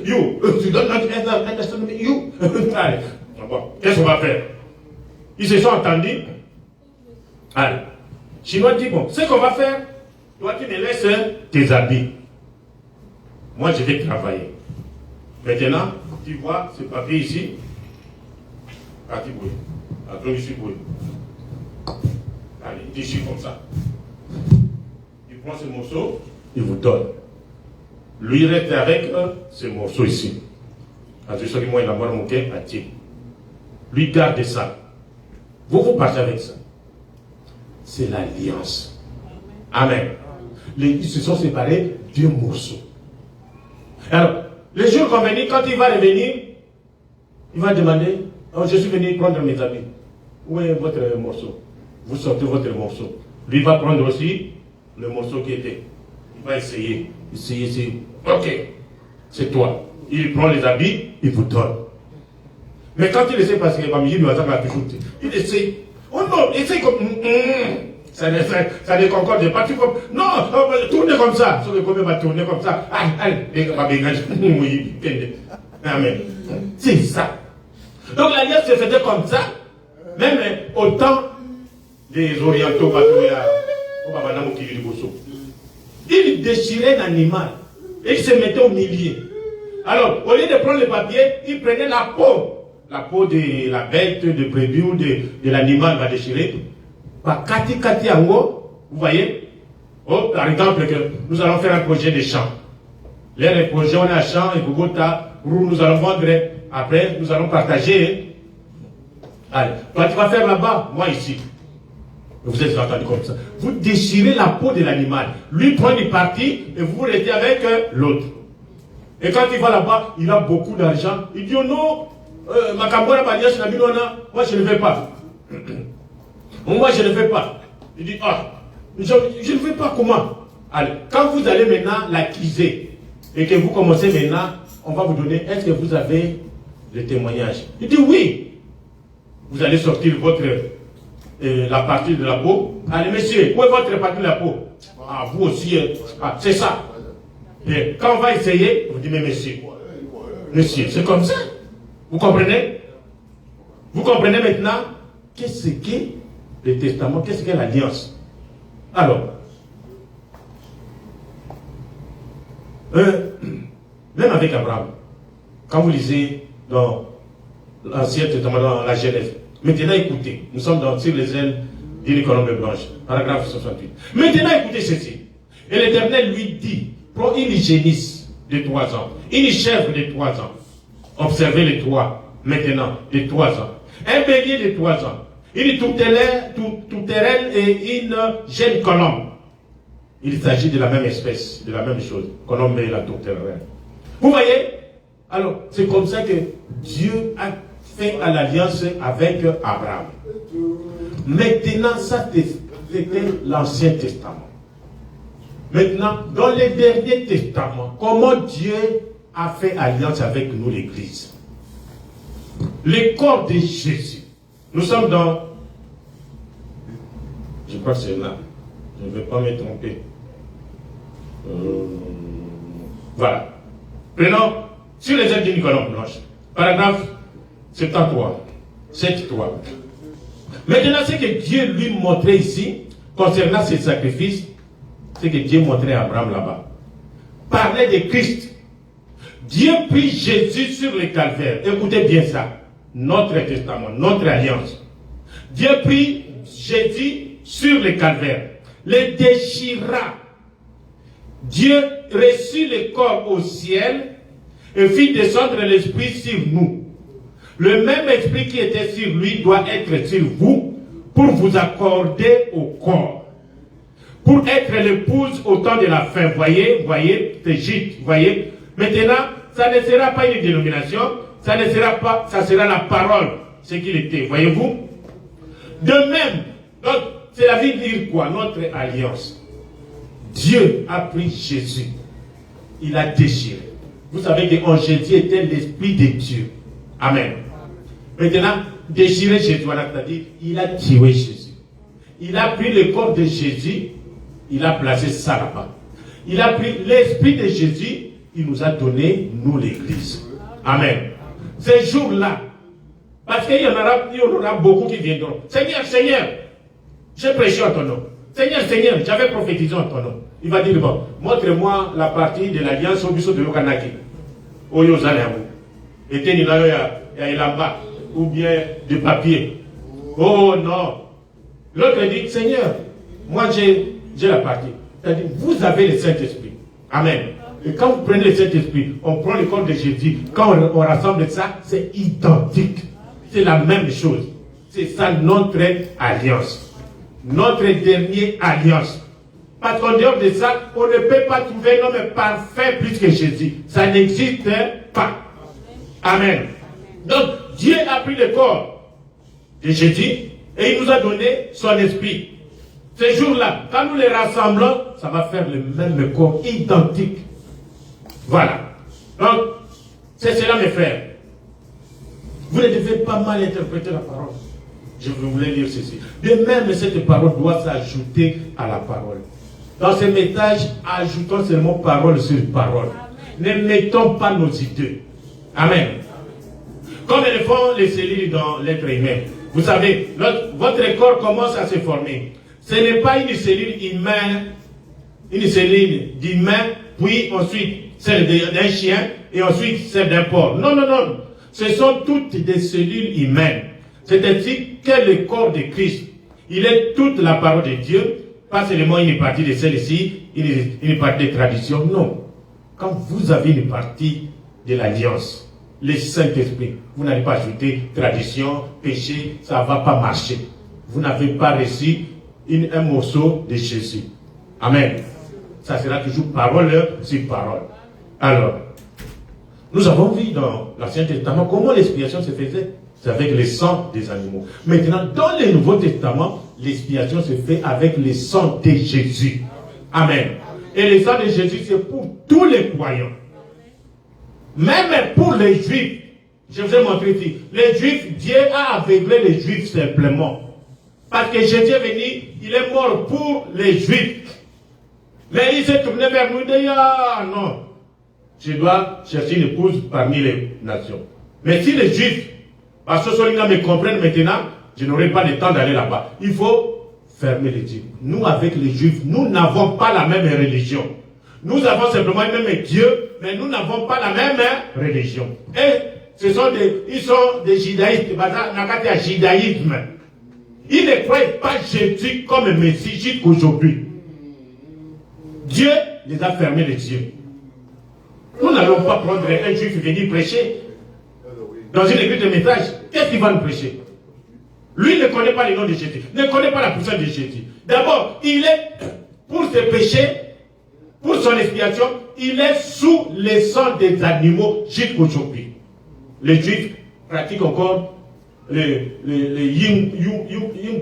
you, tu donnes understand you. Allez, qu'est-ce qu'on va faire? Ils se sont entendus. Allez, Chinois dit bon, ce qu'on va faire, toi tu me laisses tes habits. Moi je vais travailler. Maintenant, tu vois ce papier ici. Parti bouille. Attends, ici bouille. Allez, tissu comme ça. Il prend ce morceau, il vous donne. Lui reste avec ce morceau ici. Attention, moi il a mon moqué à tirer. Lui garde ça. Vous partez avec ça. C'est l'alliance. Amen. Ils se sont séparés d'un morceau. Alors, le jour qu'on venait, quand il va revenir, il va demander, oh, je suis venu prendre mes habits. Où est votre morceau? Vous sortez votre morceau. Lui va prendre aussi le morceau qui était. Il va essayer. Essayer. Ok, c'est toi. Il prend les habits, il vous donne. Mais quand il essaie, parce qu'il va me dire, il essaie. Oh non, essaie comme. Ça ne concorde pas. Non, tournez comme ça. Sauf que comme il va tourner comme ça. Allez, Amen. C'est ça. Donc l'alliance se faisait comme ça. Même au temps des orientaux, il déchirait un animal et il se mettait au milieu. Alors, au lieu de prendre le papier, il prenait la peau de la bête, de brebis ou de l'animal va déchirer. Kati Ango, vous voyez, par exemple, que nous allons faire un projet de champ. Les projets, on a un champ, et nous allons vendre, après, nous allons partager. Allez, toi tu vas faire là-bas, moi ici. Vous êtes entendu comme ça. Vous déchirez la peau de l'animal. Lui prend une partie et vous restez avec l'autre. Et quand il va là-bas, il a beaucoup d'argent. Il dit, oh non, ma cambora va dire, moi je ne vais pas. Moi je ne vais pas. Il dit, ah, je ne vais pas, comment? Allez, quand vous allez maintenant l'accuser, et que vous commencez maintenant, on va vous donner, est-ce que vous avez le témoignage? Il dit, oui. Vous allez sortir votre, la partie de la peau. Allez, monsieur, où est votre partie de la peau? Ah, vous aussi, ah, c'est ça. Et quand on va essayer, on dit, mais monsieur, c'est comme ça. Vous comprenez? Vous comprenez maintenant qu'est-ce qu'est le testament, qu'est-ce qu'est l'alliance? Alors, même avec Abraham, quand vous lisez dans l'Ancien Testament, dans la Genèse, maintenant écoutez, nous sommes sur les ailes d'une colombe blanche, paragraphe 68. Maintenant écoutez ceci. Et l'Éternel lui dit, prends une génisse de 3 ans, une chèvre de 3 ans. Observez les 3, maintenant, de 3 ans. Un bélier de 3 ans, une tourterelle et une jeune colombe. Il s'agit de la même espèce, de la même chose, colombe et la tourterelle. Vous voyez? Alors, c'est comme ça que Dieu a fait à l'alliance avec Abraham. Maintenant, ça c'était l'Ancien Testament. Maintenant, dans les derniers testaments, comment Dieu a fait alliance avec nous, l'Église? Le corps de Jésus. Nous sommes dans... Je crois que c'est là. Je ne vais pas me tromper. Voilà. Prenons sur les ailes d'une colombe blanche. Paragraphe 73. 7.3. Maintenant, ce que Dieu lui montrait ici, concernant ses sacrifices, c'est que Dieu montrait à Abraham là-bas. Parlait de Christ. Dieu prit Jésus sur le calvaire. Écoutez bien ça. Notre testament, notre alliance. Dieu prit Jésus sur le calvaire. Le déchira. Dieu reçut le corps au ciel et fit descendre l'esprit sur nous. Le même esprit qui était sur lui doit être sur vous pour vous accorder au corps. Pour être l'épouse au temps de la fin. Voyez, c'est juste, voyez. Maintenant, ça ne sera pas une dénomination, ça ne sera pas, ça sera la parole, ce qu'il était, voyez-vous. De même, donc, c'est la vie de dire quoi? Notre alliance. Dieu a pris Jésus, il a déchiré. Vous savez qu'en Jésus était l'Esprit de Dieu. Amen. Maintenant, déchirer Jésus, c'est-à-dire, il a tué Jésus. Il a pris le corps de Jésus, il a placé ça là-bas. Il a pris l'Esprit de Jésus, il nous a donné, nous, l'Église. Amen. Ces jours-là, parce qu'il y en aura beaucoup qui viendront. Seigneur, j'ai prêché en ton nom. Seigneur, j'avais prophétisé en ton nom. Il va dire, bon, montre-moi la partie de l'alliance au biso de Yokanaki. Oyo Zalamu. Et Teninayo ya Elamba. Ou bien de papier. Oh non. L'autre dit, Seigneur, moi j'ai la partie. C'est-à-dire, vous avez le Saint-Esprit. Amen. Et quand vous prenez le Saint-Esprit, on prend le corps de Jésus. Quand on rassemble ça, c'est identique. C'est la même chose. C'est ça notre alliance. Notre dernière alliance. Parce qu'en dehors de ça, on ne peut pas trouver un homme parfait plus que Jésus. Ça n'existe pas. Amen. Donc, Dieu a pris le corps de Jésus et il nous a donné son esprit. Ces jours-là, quand nous les rassemblons, ça va faire le même corps identique. Voilà. Donc, c'est cela, mes frères. Vous ne devez pas mal interpréter la parole. Je voulais lire ceci. De même, cette parole doit s'ajouter à la parole. Dans ce message, ajoutons seulement parole sur parole. Ne mettons pas nos idées. Amen. Comme le font les cellules dans l'être humain. Vous savez, votre corps commence à se former. Ce n'est pas une cellule humaine, une cellule d'humain, puis ensuite celle d'un chien, et ensuite celle d'un porc. Non. Ce sont toutes des cellules humaines. C'est ainsi que le corps de Christ. Il est toute la parole de Dieu, pas seulement une partie de celle-ci, une partie de tradition. Non. Quand vous avez une partie de l'alliance, le Saint-Esprit, vous n'allez pas ajouter tradition, péché, ça ne va pas marcher. Vous n'avez pas reçu un morceau de Jésus. Amen. Ça sera toujours parole sur parole. Alors, Nous avons vu dans l'Ancien Testament comment l'expiation se faisait. C'est avec le sang des animaux. Maintenant, dans le Nouveau Testament, l'expiation se fait avec le sang de Jésus. Amen. Et le sang de Jésus, c'est pour tous les croyants. Même pour les Juifs. Je vous ai montré ici. Les Juifs, Dieu a aveuglé les Juifs simplement. Parce que Jésus est venu, il est mort pour les Juifs. Mais il s'est tourné vers nous et dit, ah non, je dois chercher une épouse parmi les nations. Mais si les Juifs, parce que ceux qui me comprennent maintenant, je n'aurai pas le temps d'aller là-bas. Il faut fermer les yeux. Nous, avec les Juifs, nous n'avons pas la même religion. Nous avons simplement le même Dieu, mais nous n'avons pas la même religion. Et ils sont des judaïstes, il judaïsme. Ils ne croient pas Jésus comme Messie jusqu'aujourd'hui. Dieu les a fermés les yeux. Nous n'allons pas prendre un juif venir prêcher dans une église de message. Qu'est-ce qu'il va nous prêcher? Lui ne connaît pas le nom de Jésus, ne connaît pas la puissance de Jésus. D'abord, il est, pour ses péchés, pour son expiation, il est sous le sang des animaux jusqu'aujourd'hui. Les juifs pratiquent encore les Yom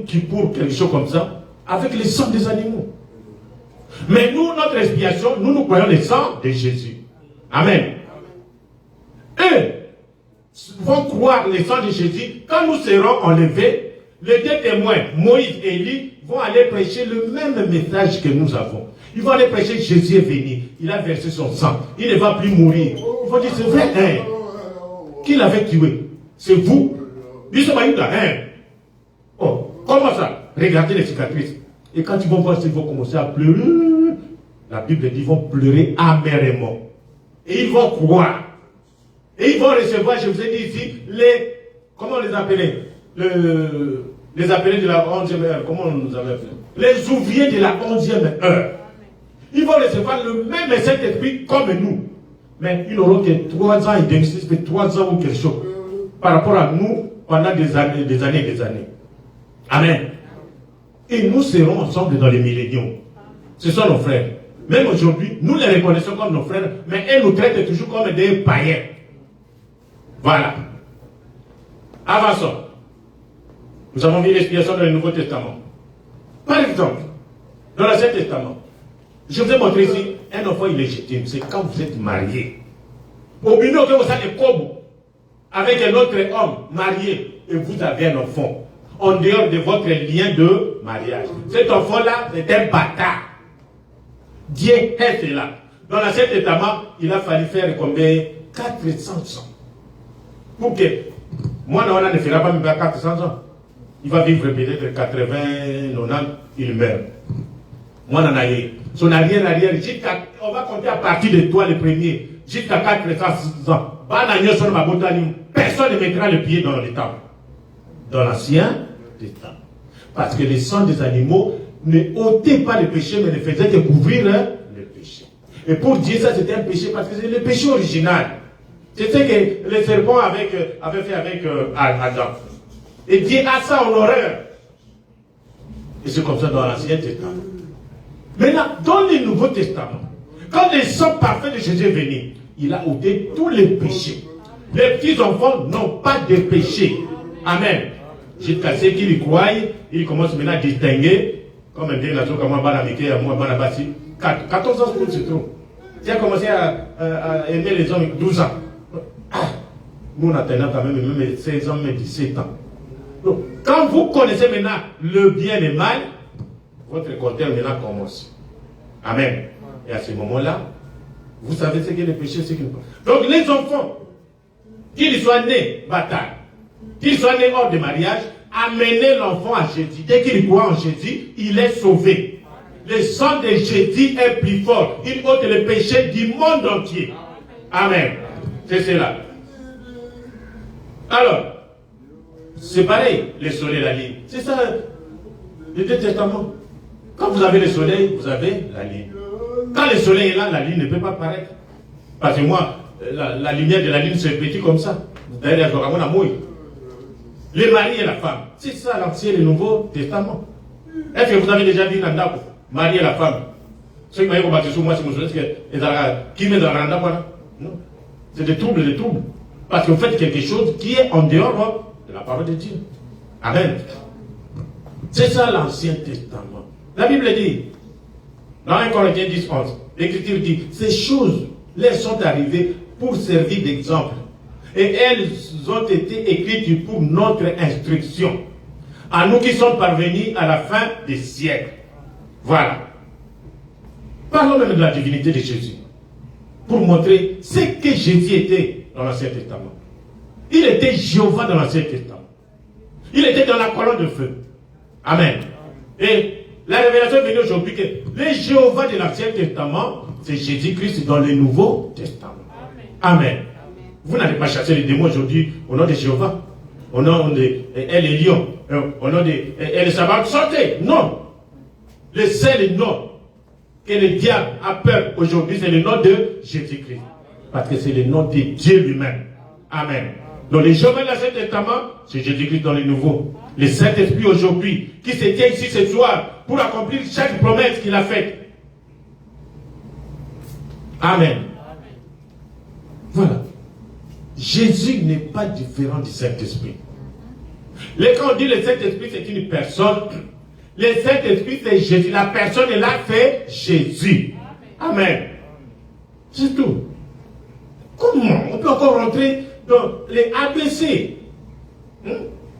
Kippour, quelque chose comme ça, avec le sang des animaux. Mais nous, notre expiation, nous croyons le sang de Jésus. Amen. Eux vont croire le sang de Jésus. Quand nous serons enlevés, les deux témoins, Moïse et Élie, vont aller prêcher le même message que nous avons. Ils vont aller prêcher Jésus est venu. Il a versé son sang. Il ne va plus mourir. Ils vont dire, c'est vrai, hein? Qui l'avait tué? C'est vous. Ils sont maïs là, hein? Oh, comment ça? Regardez les cicatrices. Et quand ils vont voir, ils vont commencer à pleurer. La Bible dit, ils vont pleurer amèrement. Et ils vont croire. Et ils vont recevoir, je vous ai dit ici, comment on les appelait? Les appelés de la 11e heure. Comment on nous avait fait? Les ouvriers de la 11e heure. Ils vont recevoir le même Saint-Esprit comme nous. Mais ils n'auront que 3 ans et demi, ça fait 3 ans ou quelque chose. Par rapport à nous, pendant des années, des années, des années. Amen. Et nous serons ensemble dans les milléniums. Ce sont nos frères. Même aujourd'hui, nous les reconnaissons comme nos frères, mais ils nous traitent toujours comme des païens. Voilà. Avançons. Nous avons vu l'expiation dans le Nouveau Testament. Par exemple, dans l'Ancien Testament, je vous ai montré ici, un enfant illégitime, c'est quand vous êtes marié. Au milieu que vous êtes comme avec un autre homme marié et vous avez un enfant, en dehors de votre lien de mariage. Cet enfant-là, c'est un bâtard. Dieu est là. Dans l'Ancien Testament, il a fallu faire combien? 400 ans. Pour que moi, on ne fera pas même 400 ans. Il va vivre peut-être 80, 90, il meurt. Moi, on en a eu. Son arrière, on va compter à partir de toi le premier, jusqu'à 400 ans. Personne ne mettra le pied dans le temple. Dans l'Ancien Testament. Parce que le sang des animaux ne ôtait pas le péché, mais ne faisait que couvrir le péché. Et pour Dieu, ça c'était un péché, parce que c'est le péché original. C'est ce que le serpent avait fait avec Adam. Et Dieu a ça en horreur. Et c'est comme ça dans l'Ancien Testament. Maintenant, dans le Nouveau Testament, quand le sang parfait de Jésus est venu, il a ôté tous les péchés. Les petits enfants n'ont pas de péché. Amen. Jusqu'à ceux qui y croient, ils commencent maintenant à distinguer, comme un des nations comme moi, 14 ans pour se trouve. Tu as commencé à aimer les hommes 12 ans. Nous, on a quand même 16 ans, mais 17 ans. Donc, quand vous connaissez maintenant le bien et le mal, votre compteur maintenant commence. Amen. Et à ce moment-là, vous savez ce qu'est le péché, ce qu'il ne pas. Donc, les enfants, qu'ils soient nés bâtards, qu'ils soient nés hors de mariage, amenez l'enfant à Jésus. Dès qu'il croit en Jésus, il est sauvé. Le sang de Jésus est plus fort. Il ôte le péché du monde entier. Amen. C'est cela. Alors, c'est pareil, le soleil et la lune. C'est ça, le Deux Testaments. Quand vous avez le soleil, vous avez la lune. Quand le soleil est là, la lune ne peut pas paraître. Parce que moi, la lumière de la lune, c'est petit comme ça. D'ailleurs, il y a mon amour. Le mari et la femme. C'est ça l'Ancien et le Nouveau Testament. Est-ce que vous avez déjà vu Nandako, mari et la femme? Ceux qui m'ont combattu sur moi, c'est mon soleil, qui me dans la non. C'est des troubles, des troubles. Parce que vous faites quelque chose qui est en dehors de la parole de Dieu. Amen. C'est ça l'Ancien Testament. La Bible dit, dans 1 Corinthiens 10, 11, l'Écriture dit, ces choses, elles sont arrivées pour servir d'exemple. Et elles ont été écrites pour notre instruction. À nous qui sommes parvenus à la fin des siècles. Voilà. Parlons même de la divinité de Jésus. Pour montrer ce que Jésus était dans l'Ancien Testament. Il était Jéhovah dans l'Ancien Testament. Il était dans la colonne de feu. Amen. Et la révélation est venue aujourd'hui que le Jéhovah de l'Ancien Testament, c'est Jésus-Christ dans le Nouveau Testament. Amen. Amen. Vous n'allez pas chasser les démons aujourd'hui au nom de Jéhovah, au nom de elle et Lion, au nom de elle et Sabbat, sortez. Non. Le seul nom que le diable a peur aujourd'hui, c'est le nom de Jésus-Christ. Parce que c'est le nom de Dieu lui-même. Amen. Donc les Jéhovah de l'Ancien Testament, c'est Jésus-Christ dans le Nouveau. Le Saint-Esprit aujourd'hui, qui se tient ici ce soir pour accomplir chaque promesse qu'il a faite. Amen. Voilà. Jésus n'est pas différent du Saint-Esprit. Quand on dit le Saint-Esprit, c'est une personne. Le Saint-Esprit, c'est Jésus. La personne est là, c'est Jésus. Amen. C'est tout. Comment on peut encore rentrer dans les ABC?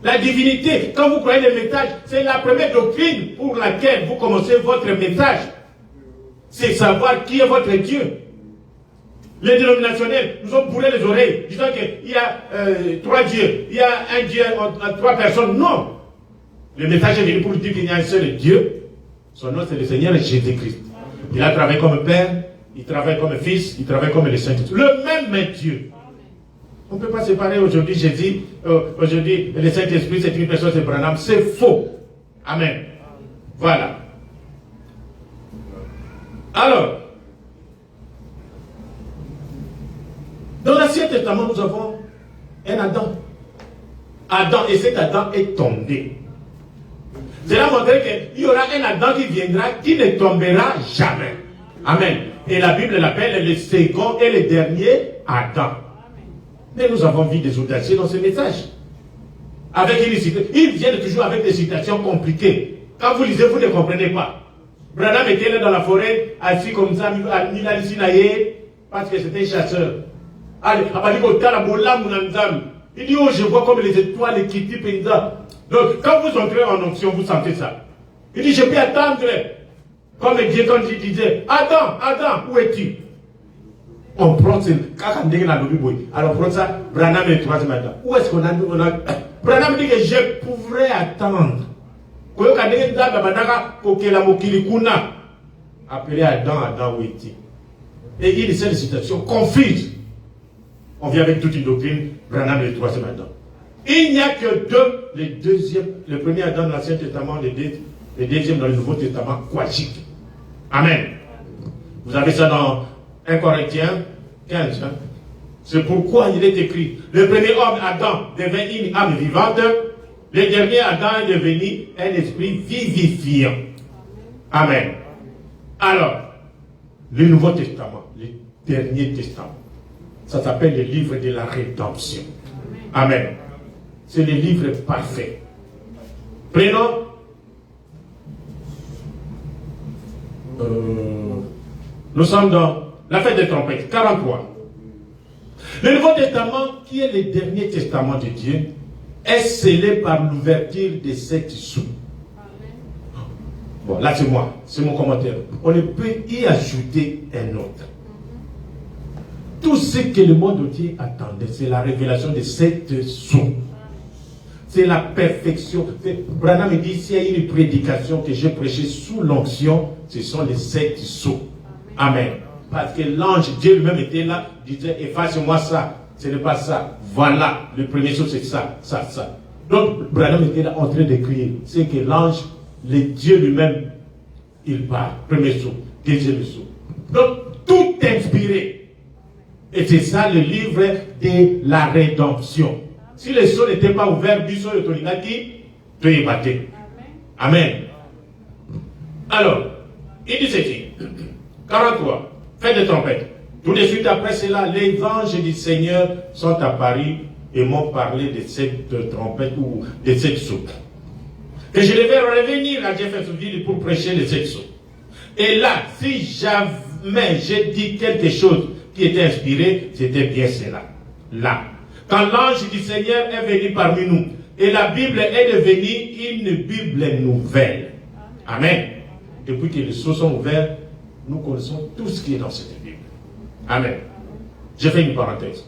La divinité, quand vous croyez le message, c'est la première doctrine pour laquelle vous commencez votre message. C'est savoir qui est votre Dieu. Les dénominationnels nous ont bourré les oreilles, disant qu'il y a 3 dieux, il y a un Dieu en 3 personnes. Non. Le message est venu pour dire qu'il y a un seul Dieu. Son nom, c'est le Seigneur Jésus-Christ. Il a travaillé comme Père, il travaille comme Fils, il travaille comme le Saint-Esprit. Le même Dieu. On ne peut pas séparer aujourd'hui Jésus, aujourd'hui le Saint-Esprit, c'est une personne, c'est Branham. C'est faux. Amen. Voilà. Alors, dans l'Ancien Testament, nous avons un Adam. Adam, et cet Adam est tombé. Cela montre qu'il y aura un Adam qui viendra, qui ne tombera jamais. Amen. Et la Bible l'appelle le second et le dernier Adam. Mais nous avons vu des audacieux dans ce message. Avec une citation. Ils viennent toujours avec des citations compliquées. Quand vous lisez, vous ne comprenez pas. Branham était là dans la forêt, assis comme ça, parce que c'était un chasseur. Il dit, oh, je vois comme les étoiles qui typent. Donc, quand vous entrez en onction, vous sentez ça. Il dit, je peux attendre. Comme Dieu, quand il disait, Adam, où es-tu? On prend ce. Alors, on prend ça, Branham est le troisième Adam. Où est-ce qu'on a. Branham dit que je pourrais attendre. Appelez Adam, où est-il? Et il essaie de citations confuses. On vient avec toute une doctrine, Branham est le troisième Adam. Il n'y a que deux, le premier Adam dans l'Ancien Testament, le deuxième dans le Nouveau Testament, quachique. Amen. Vous avez ça dans 1 Corinthiens 15. Hein? C'est pourquoi il est écrit, le premier homme, Adam, devint une âme vivante, le dernier Adam est devenu un esprit vivifiant. Amen. Alors, le Nouveau Testament, le dernier testament, ça s'appelle le livre de la rédemption. Amen. C'est le livre parfait. Prenons nous sommes dans la fête des trompettes, 43. Le Nouveau Testament, qui est le dernier testament de Dieu, est scellé par l'ouverture des 7 sceaux. Bon, là c'est moi, c'est mon commentaire. On ne peut y ajouter un autre. Tout ce que le monde entier attendait, c'est la révélation des 7 sceaux. C'est la perfection. Branham me dit, s'il y a une prédication que j'ai prêchée sous l'onction, ce sont les 7 sceaux. Amen. Parce que l'ange, Dieu lui-même était là, disait, efface-moi ça. Ce n'est pas ça. Voilà, le premier sceau, c'est ça, ça, ça. Donc, Branham était là en train de crier. C'est que l'ange, le Dieu lui-même, il parle. Premier sceau, deuxième sceau. Donc, tout est inspiré. Et c'est ça le livre de la rédemption. Si les sceaux n'étaient pas ouverts, du sol de Tolinaki, tu es battu. Amen. Alors, il dit ceci. 43. Fête de trompette. Tout de suite après cela, les anges du Seigneur sont apparus et m'ont parlé de cette trompette ou de cette soupe. Que je devais revenir à Jeffersonville pour prêcher les 7 sauts. Et là, si jamais j'ai dit quelque chose qui était inspiré, c'était bien cela. Là. Quand l'ange du Seigneur est venu parmi nous, et la Bible est devenue une Bible nouvelle. Amen. Depuis que les sceaux sont ouverts, nous connaissons tout ce qui est dans cette Bible. Amen. J'ai fait une parenthèse.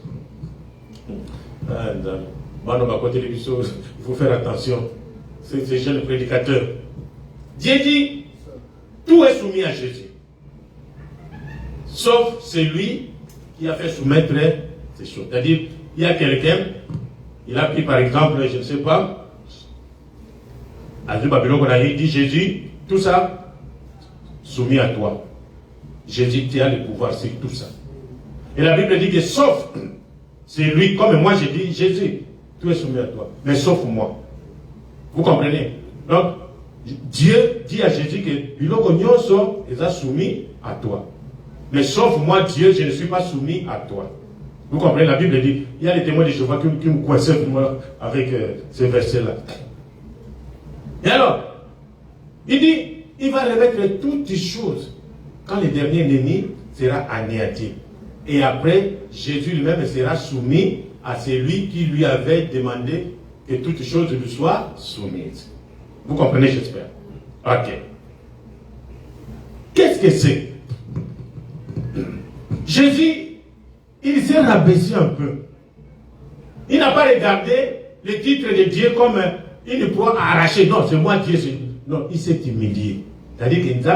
Il faut faire attention. Ces jeunes prédicateurs. Dieu dit, tout est soumis à Jésus. Sauf celui qui a fait soumettre ces choses. C'est-à-dire, il y a quelqu'un, il a pris par exemple, je ne sais pas, il dit Jésus, tout ça, soumis à toi. Jésus, tu as le pouvoir sur tout ça. Et la Bible dit que sauf celui, comme moi j'ai dit, Jésus, tout est soumis à toi. Mais sauf moi. Vous comprenez? Donc, Dieu dit à Jésus que ils sont soumis à toi. Mais sauf moi, Dieu, je ne suis pas soumis à toi. Vous comprenez? La Bible dit, il y a les témoins de Jéhovah qui me coinçaient avec ces versets-là. Et alors, il dit, il va remettre toutes les choses quand le dernier ennemi sera anéanti. Et après, Jésus lui-même sera soumis à celui qui lui avait demandé que toutes choses lui soient soumises. Vous comprenez, j'espère? Ok. Qu'est-ce que c'est? Jésus, il s'est rabaissé un peu. Il n'a pas regardé le titre de Dieu comme une proie arrachée. Non, c'est moi Dieu. Non, il s'est humilié. C'est-à-dire qu'il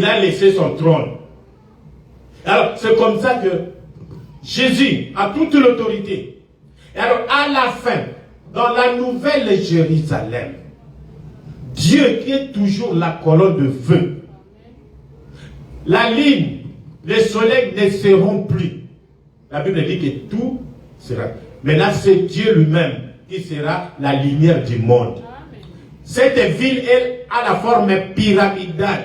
a laissé son trône. Alors, c'est comme ça que Jésus a toute l'autorité. Et alors, à la fin, dans la nouvelle Jérusalem, Dieu qui est toujours la colonne de feu, la ligne, les soleils ne seront plus. La Bible dit que tout sera. Maintenant, c'est Dieu lui-même qui sera la lumière du monde. Cette ville, elle a la forme pyramidale.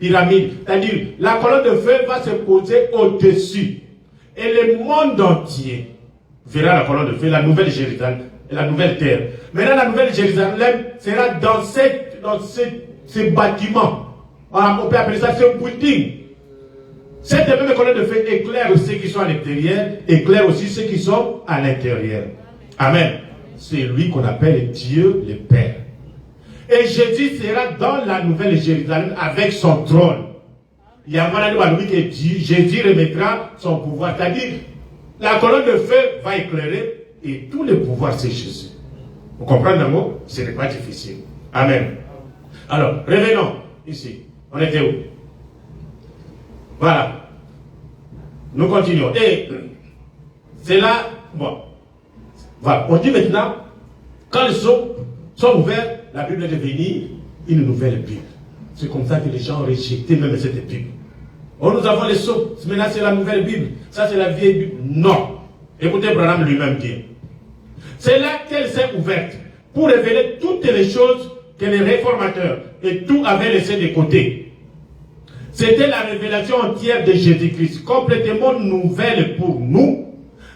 Pyramide. C'est-à-dire, la colonne de feu va se poser au-dessus. Et le monde entier verra la colonne de feu, la nouvelle Jérusalem, la nouvelle terre. Maintenant, la nouvelle Jérusalem sera dans ce bâtiment. On peut appeler ça ce building. Cette même colonne de feu éclaire ceux qui sont à l'extérieur, éclaire aussi ceux qui sont à l'intérieur. Amen. C'est lui qu'on appelle Dieu le Père. Et Jésus sera dans la nouvelle Jérusalem avec son trône. Il y a un moment que Jésus remettra son pouvoir. C'est-à-dire, la colonne de feu va éclairer et tous les pouvoirs, c'est Jésus. Vous comprenez le mot? Ce n'est pas difficile. Amen. Alors, revenons ici. On était où? Voilà. Nous continuons. Et c'est là, bon. Voilà. On dit maintenant, quand les sceaux sont ouverts, la Bible est devenue une nouvelle Bible. C'est comme ça que les gens ont rejeté même cette Bible. Oh, nous avons les sceaux. Maintenant, c'est la nouvelle Bible. Ça, c'est la vieille Bible. Non. Écoutez, Branham lui-même dit. C'est là qu'elle s'est ouverte pour révéler toutes les choses que les réformateurs et tout avaient laissé de côté. C'était la révélation entière de Jésus-Christ, complètement nouvelle pour nous,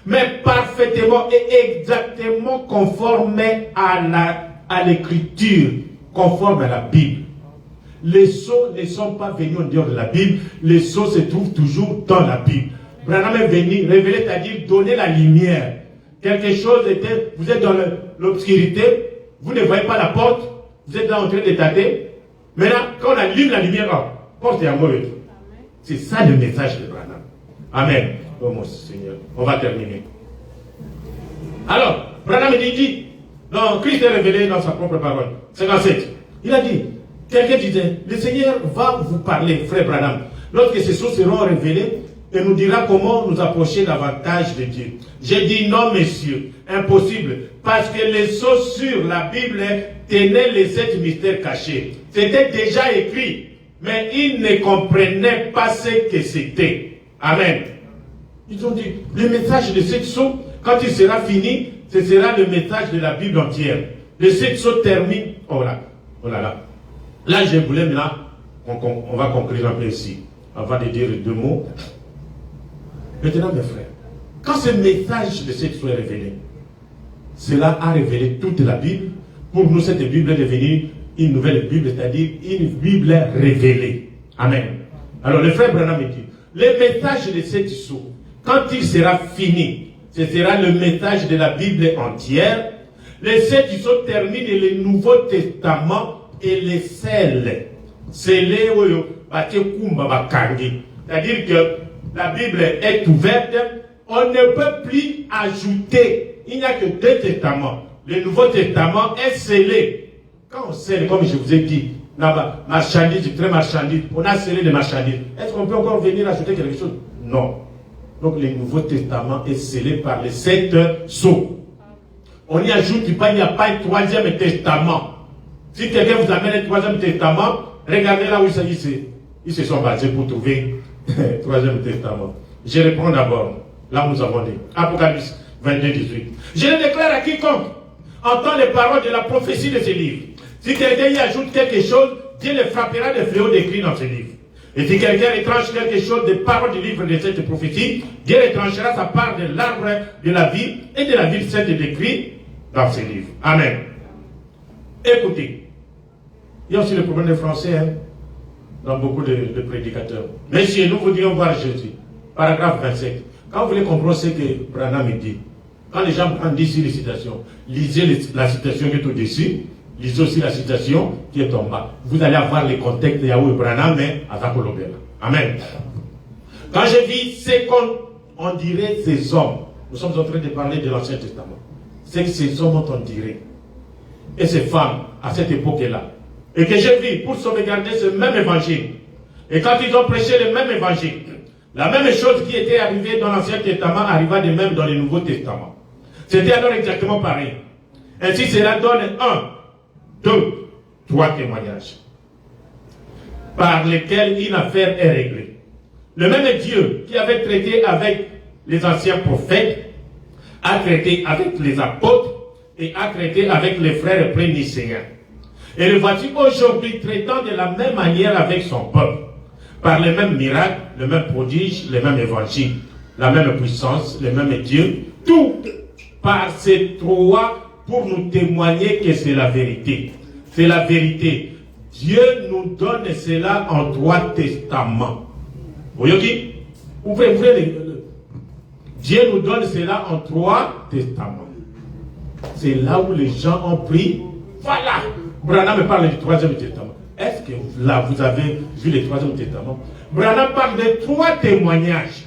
mais parfaitement et exactement conforme à l'écriture, conforme à la Bible. Les sceaux ne sont pas venus en dehors de la Bible, les sceaux se trouvent toujours dans la Bible. Branham est venu révéler, c'est-à-dire donner la lumière. Quelque chose était, vous êtes dans l'obscurité, vous ne voyez pas la porte, vous êtes là en train de tâter. Maintenant, quand on allume la lumière, porte est amoureux. C'est ça le message de Branham. Amen. Oh mon Seigneur, on va terminer. Alors, Branham dit, non, Christ est révélé dans sa propre parole. 57. Il a dit, quelqu'un disait, le Seigneur va vous parler, frère Branham, lorsque ces choses seront révélées, et nous dira comment nous approcher davantage de Dieu. J'ai dit non, messieurs, impossible, parce que les sceaux sur la Bible tenaient les 7 mystères cachés. C'était déjà écrit, mais ils ne comprenaient pas ce que c'était. Amen. Ils ont dit, le message de 7 sceaux, quand il sera fini, ce sera le message de la Bible entière. Les 7 sceaux terminent. Oh là, oh là là. Là, je voulais maintenant, on va conclure un peu ici. avant de dire 2 mots. Maintenant, mes frères, quand ce message de cette soit révélé, cela a révélé toute la Bible. Pour nous, cette Bible est devenue une nouvelle Bible, c'est-à-dire une Bible révélée. Amen. Alors, le frère Branham dit, le message de cette sceau, quand il sera fini, ce sera le message de la Bible entière. Les 7 sceaux terminent le Nouveau Testament et les scellent. C'est-à-dire que la Bible est ouverte, on ne peut plus ajouter. Il n'y a que 2 testaments. Le Nouveau Testament est scellé. Quand on scelle, comme je vous ai dit, marchandise, très marchandise, on a scellé les marchandises. Est-ce qu'on peut encore venir ajouter quelque chose? Non. Donc le Nouveau Testament est scellé par les 7 sceaux. On n'y ajoute pas, il n'y a pas un 3e testament. Si quelqu'un vous amène un 3e testament, regardez là où ils se sont basés pour trouver le 3e testament. Je reprends d'abord, là où nous avons dit, Apocalypse 22, 18. Je le déclare à quiconque entend les paroles de la prophétie de ce livre. Si quelqu'un y ajoute quelque chose, Dieu le frappera de fléaux décrits dans ce livre. Et si quelqu'un étrange quelque chose des paroles du livre de cette prophétie, Dieu étranchera sa part de l'arbre de la vie et de la vie sainte décrite dans ce livre. Amen. Écoutez, il y a aussi le problème des Français, dans beaucoup de prédicateurs. Mais chez nous, vous dirons voir Jésus. Paragraphe 27. Quand vous voulez comprendre ce que Branham dit, quand les gens prennent ici les citations, lisez la citation qui est au-dessus, lisez aussi la citation qui est en bas. Vous allez avoir les contextes de Yahweh Branham et Azakolobela. Amen. Quand je dis c'est qu'on dirait ces hommes, nous sommes en train de parler de l'Ancien Testament. C'est que ces hommes on dirait. Et ces femmes, à cette époque-là. Et que j'ai vu pour sauvegarder ce même évangile. Et quand ils ont prêché le même évangile, la même chose qui était arrivée dans l'Ancien Testament arriva de même dans le Nouveau Testament. C'était alors exactement pareil. Ainsi, cela donne 1, 2, 3 témoignages par lesquels une affaire est réglée. Le même Dieu qui avait traité avec les anciens prophètes a traité avec les apôtres et a traité avec les frères prénicéens. Et le voici aujourd'hui traitant de la même manière avec son peuple, par les mêmes miracles, le même prodige, les mêmes évangiles, la même puissance, le même Dieu, tout par ces 3 pour nous témoigner que c'est la vérité. C'est la vérité. Dieu nous donne cela en 3 testaments. Vous voyez, ouvrez Dieu nous donne cela en 3 testaments. C'est là où les gens ont pris. Voilà. Branham parle du 3e testament. Est-ce que là, vous avez vu le 3e testament? Branham parle de 3 témoignages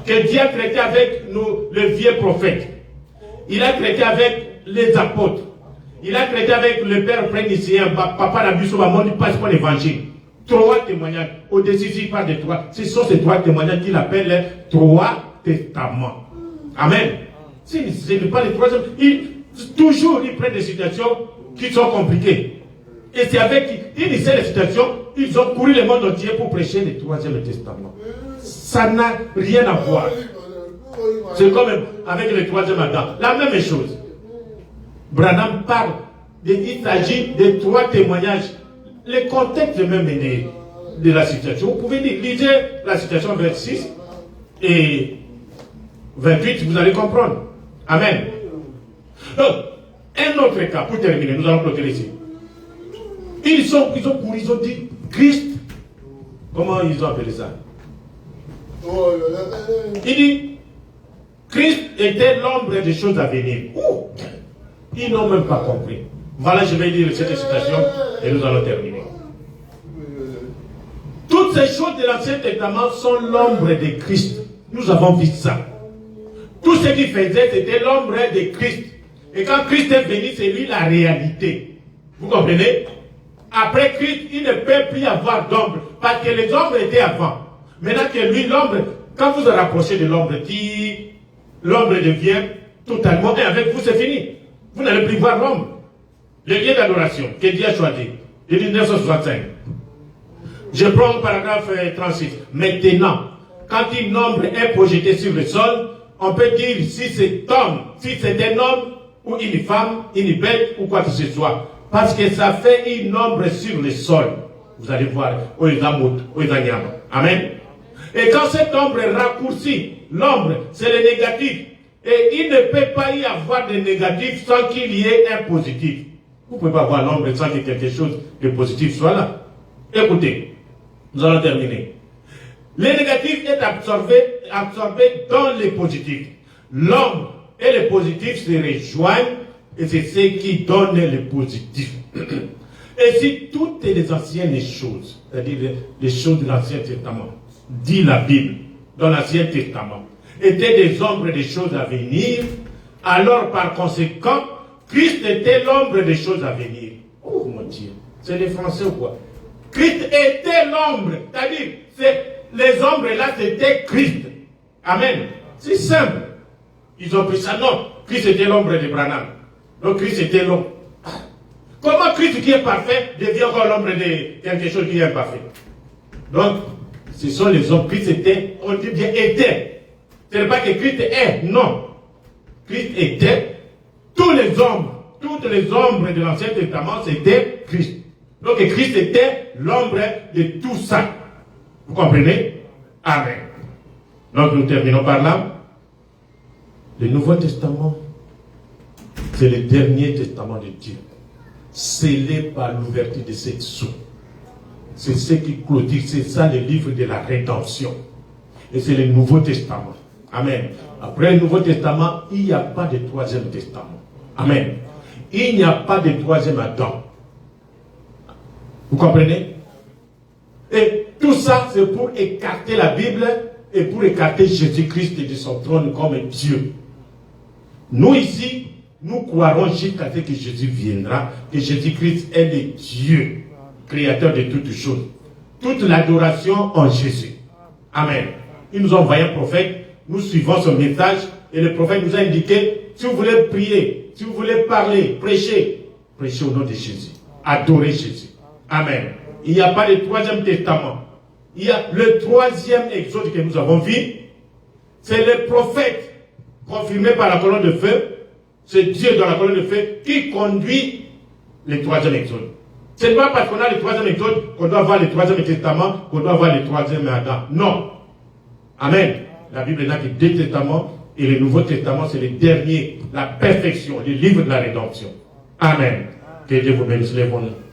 que Dieu a traité avec nous, le vieux prophète. Il a traité avec les apôtres. Il a traité avec le père prénicien, papa Nabusso Bamoni, passe pour l'évangile. 3 témoignages. Au-dessus, il parle de 3. Ce sont ces 3 témoignages qu'il appelle les 3 testaments. Amen. Si ce n'est pas le 3e, toujours il prend des situations qui sont compliquées. Et c'est avec une seule situation, ils ont couru le monde entier pour prêcher le 3e testament. Ça n'a rien à voir. C'est comme avec le 3e Adam. La même chose. Branham parle, il s'agit de 3 témoignages. Le contexte même de la situation. Vous pouvez lire, lisez la situation 26 et 28, vous allez comprendre. Amen. Donc, un autre cas, pour terminer, nous allons clôturer ici. Ils ont dit Christ. Comment ils ont appelé ça? Il dit Christ était l'ombre des choses à venir. Ouh. Ils n'ont même pas compris. Voilà, je vais lire cette citation et nous allons terminer. Toutes ces choses de l'Ancien Testament sont l'ombre de Christ. Nous avons vu ça. Tout ce qu'il faisait, c'était l'ombre de Christ. Et quand Christ est venu, c'est lui la réalité. Vous comprenez? Après Christ, il ne peut plus y avoir d'ombre. Parce que les ombres étaient avant. Maintenant que lui, l'ombre, quand vous vous rapprochez de l'ombre, l'ombre devient totalement, et avec vous, c'est fini. Vous n'allez plus voir l'ombre. Le lieu d'adoration que Dieu a choisi, de 1965. Je prends le paragraphe 36. Maintenant, quand une ombre est projetée sur le sol, on peut dire si c'est un homme ou une femme, une bête ou quoi que ce soit. Parce que ça fait une ombre sur le sol. Vous allez voir, Oizamut, Oizanyama. Amen. Et quand cette ombre est raccourcie, l'ombre, c'est le négatif. Et il ne peut pas y avoir de négatif sans qu'il y ait un positif. Vous ne pouvez pas avoir l'ombre sans que quelque chose de positif soit là. Écoutez, nous allons terminer. Le négatif est absorbé dans le positif. L'ombre et le positif se rejoignent et c'est ce qui donne le positif. Et si toutes les anciennes choses, c'est-à-dire les choses de l'Ancien Testament, dit la Bible, dans l'Ancien Testament, étaient des ombres des choses à venir, alors par conséquent, Christ était l'ombre des choses à venir. Oh mon Dieu, c'est les Français ou quoi? Christ était l'ombre, c'est-à-dire, les ombres là, c'était Christ. Amen. C'est simple. Ils ont pris ça, non. Christ était l'ombre de Branham. Donc Christ était l'ombre. Comment Christ qui est parfait devient encore l'ombre de quelque chose qui est imparfait? Donc, ce sont les hommes. Christ était, on dit bien était. Ce n'est pas que Christ est, non. Christ était, toutes les ombres de l'Ancien Testament, c'était Christ. Donc Christ était l'ombre de tout ça. Vous comprenez? Amen. Donc nous terminons par là. Le Nouveau Testament, c'est le dernier testament de Dieu, scellé par l'ouverture de cette sceaux. C'est ce qui clôture, c'est ça le livre de la rédemption. Et c'est le Nouveau Testament. Amen. Après le Nouveau Testament, il n'y a pas de troisième testament. Amen. Il n'y a pas de troisième Adam. Vous comprenez? Et tout ça, c'est pour écarter la Bible et pour écarter Jésus-Christ de son trône comme Dieu. Nous ici, nous croirons jusqu'à ce que Jésus viendra, que Jésus-Christ est le Dieu, créateur de toutes choses. Toute l'adoration en Jésus. Amen. Il nous a envoyé un prophète, nous suivons son message, et le prophète nous a indiqué, si vous voulez prier, si vous voulez parler, prêchez, prêchez au nom de Jésus. Adorez Jésus. Amen. Il n'y a pas de troisième testament. Il y a le troisième exode que nous avons vu. C'est le prophète confirmé par la colonne de feu. C'est Dieu dans la colonne de feu qui conduit le troisième exode. Ce n'est pas parce qu'on a le troisième exode qu'on doit avoir le troisième testament, qu'on doit avoir le troisième Adam. Non. Amen. La Bible n'a que deux testaments et le Nouveau Testament, c'est le dernier, la perfection, le livre de la rédemption. Amen. Que Dieu vous bénisse. Lèvons-nous.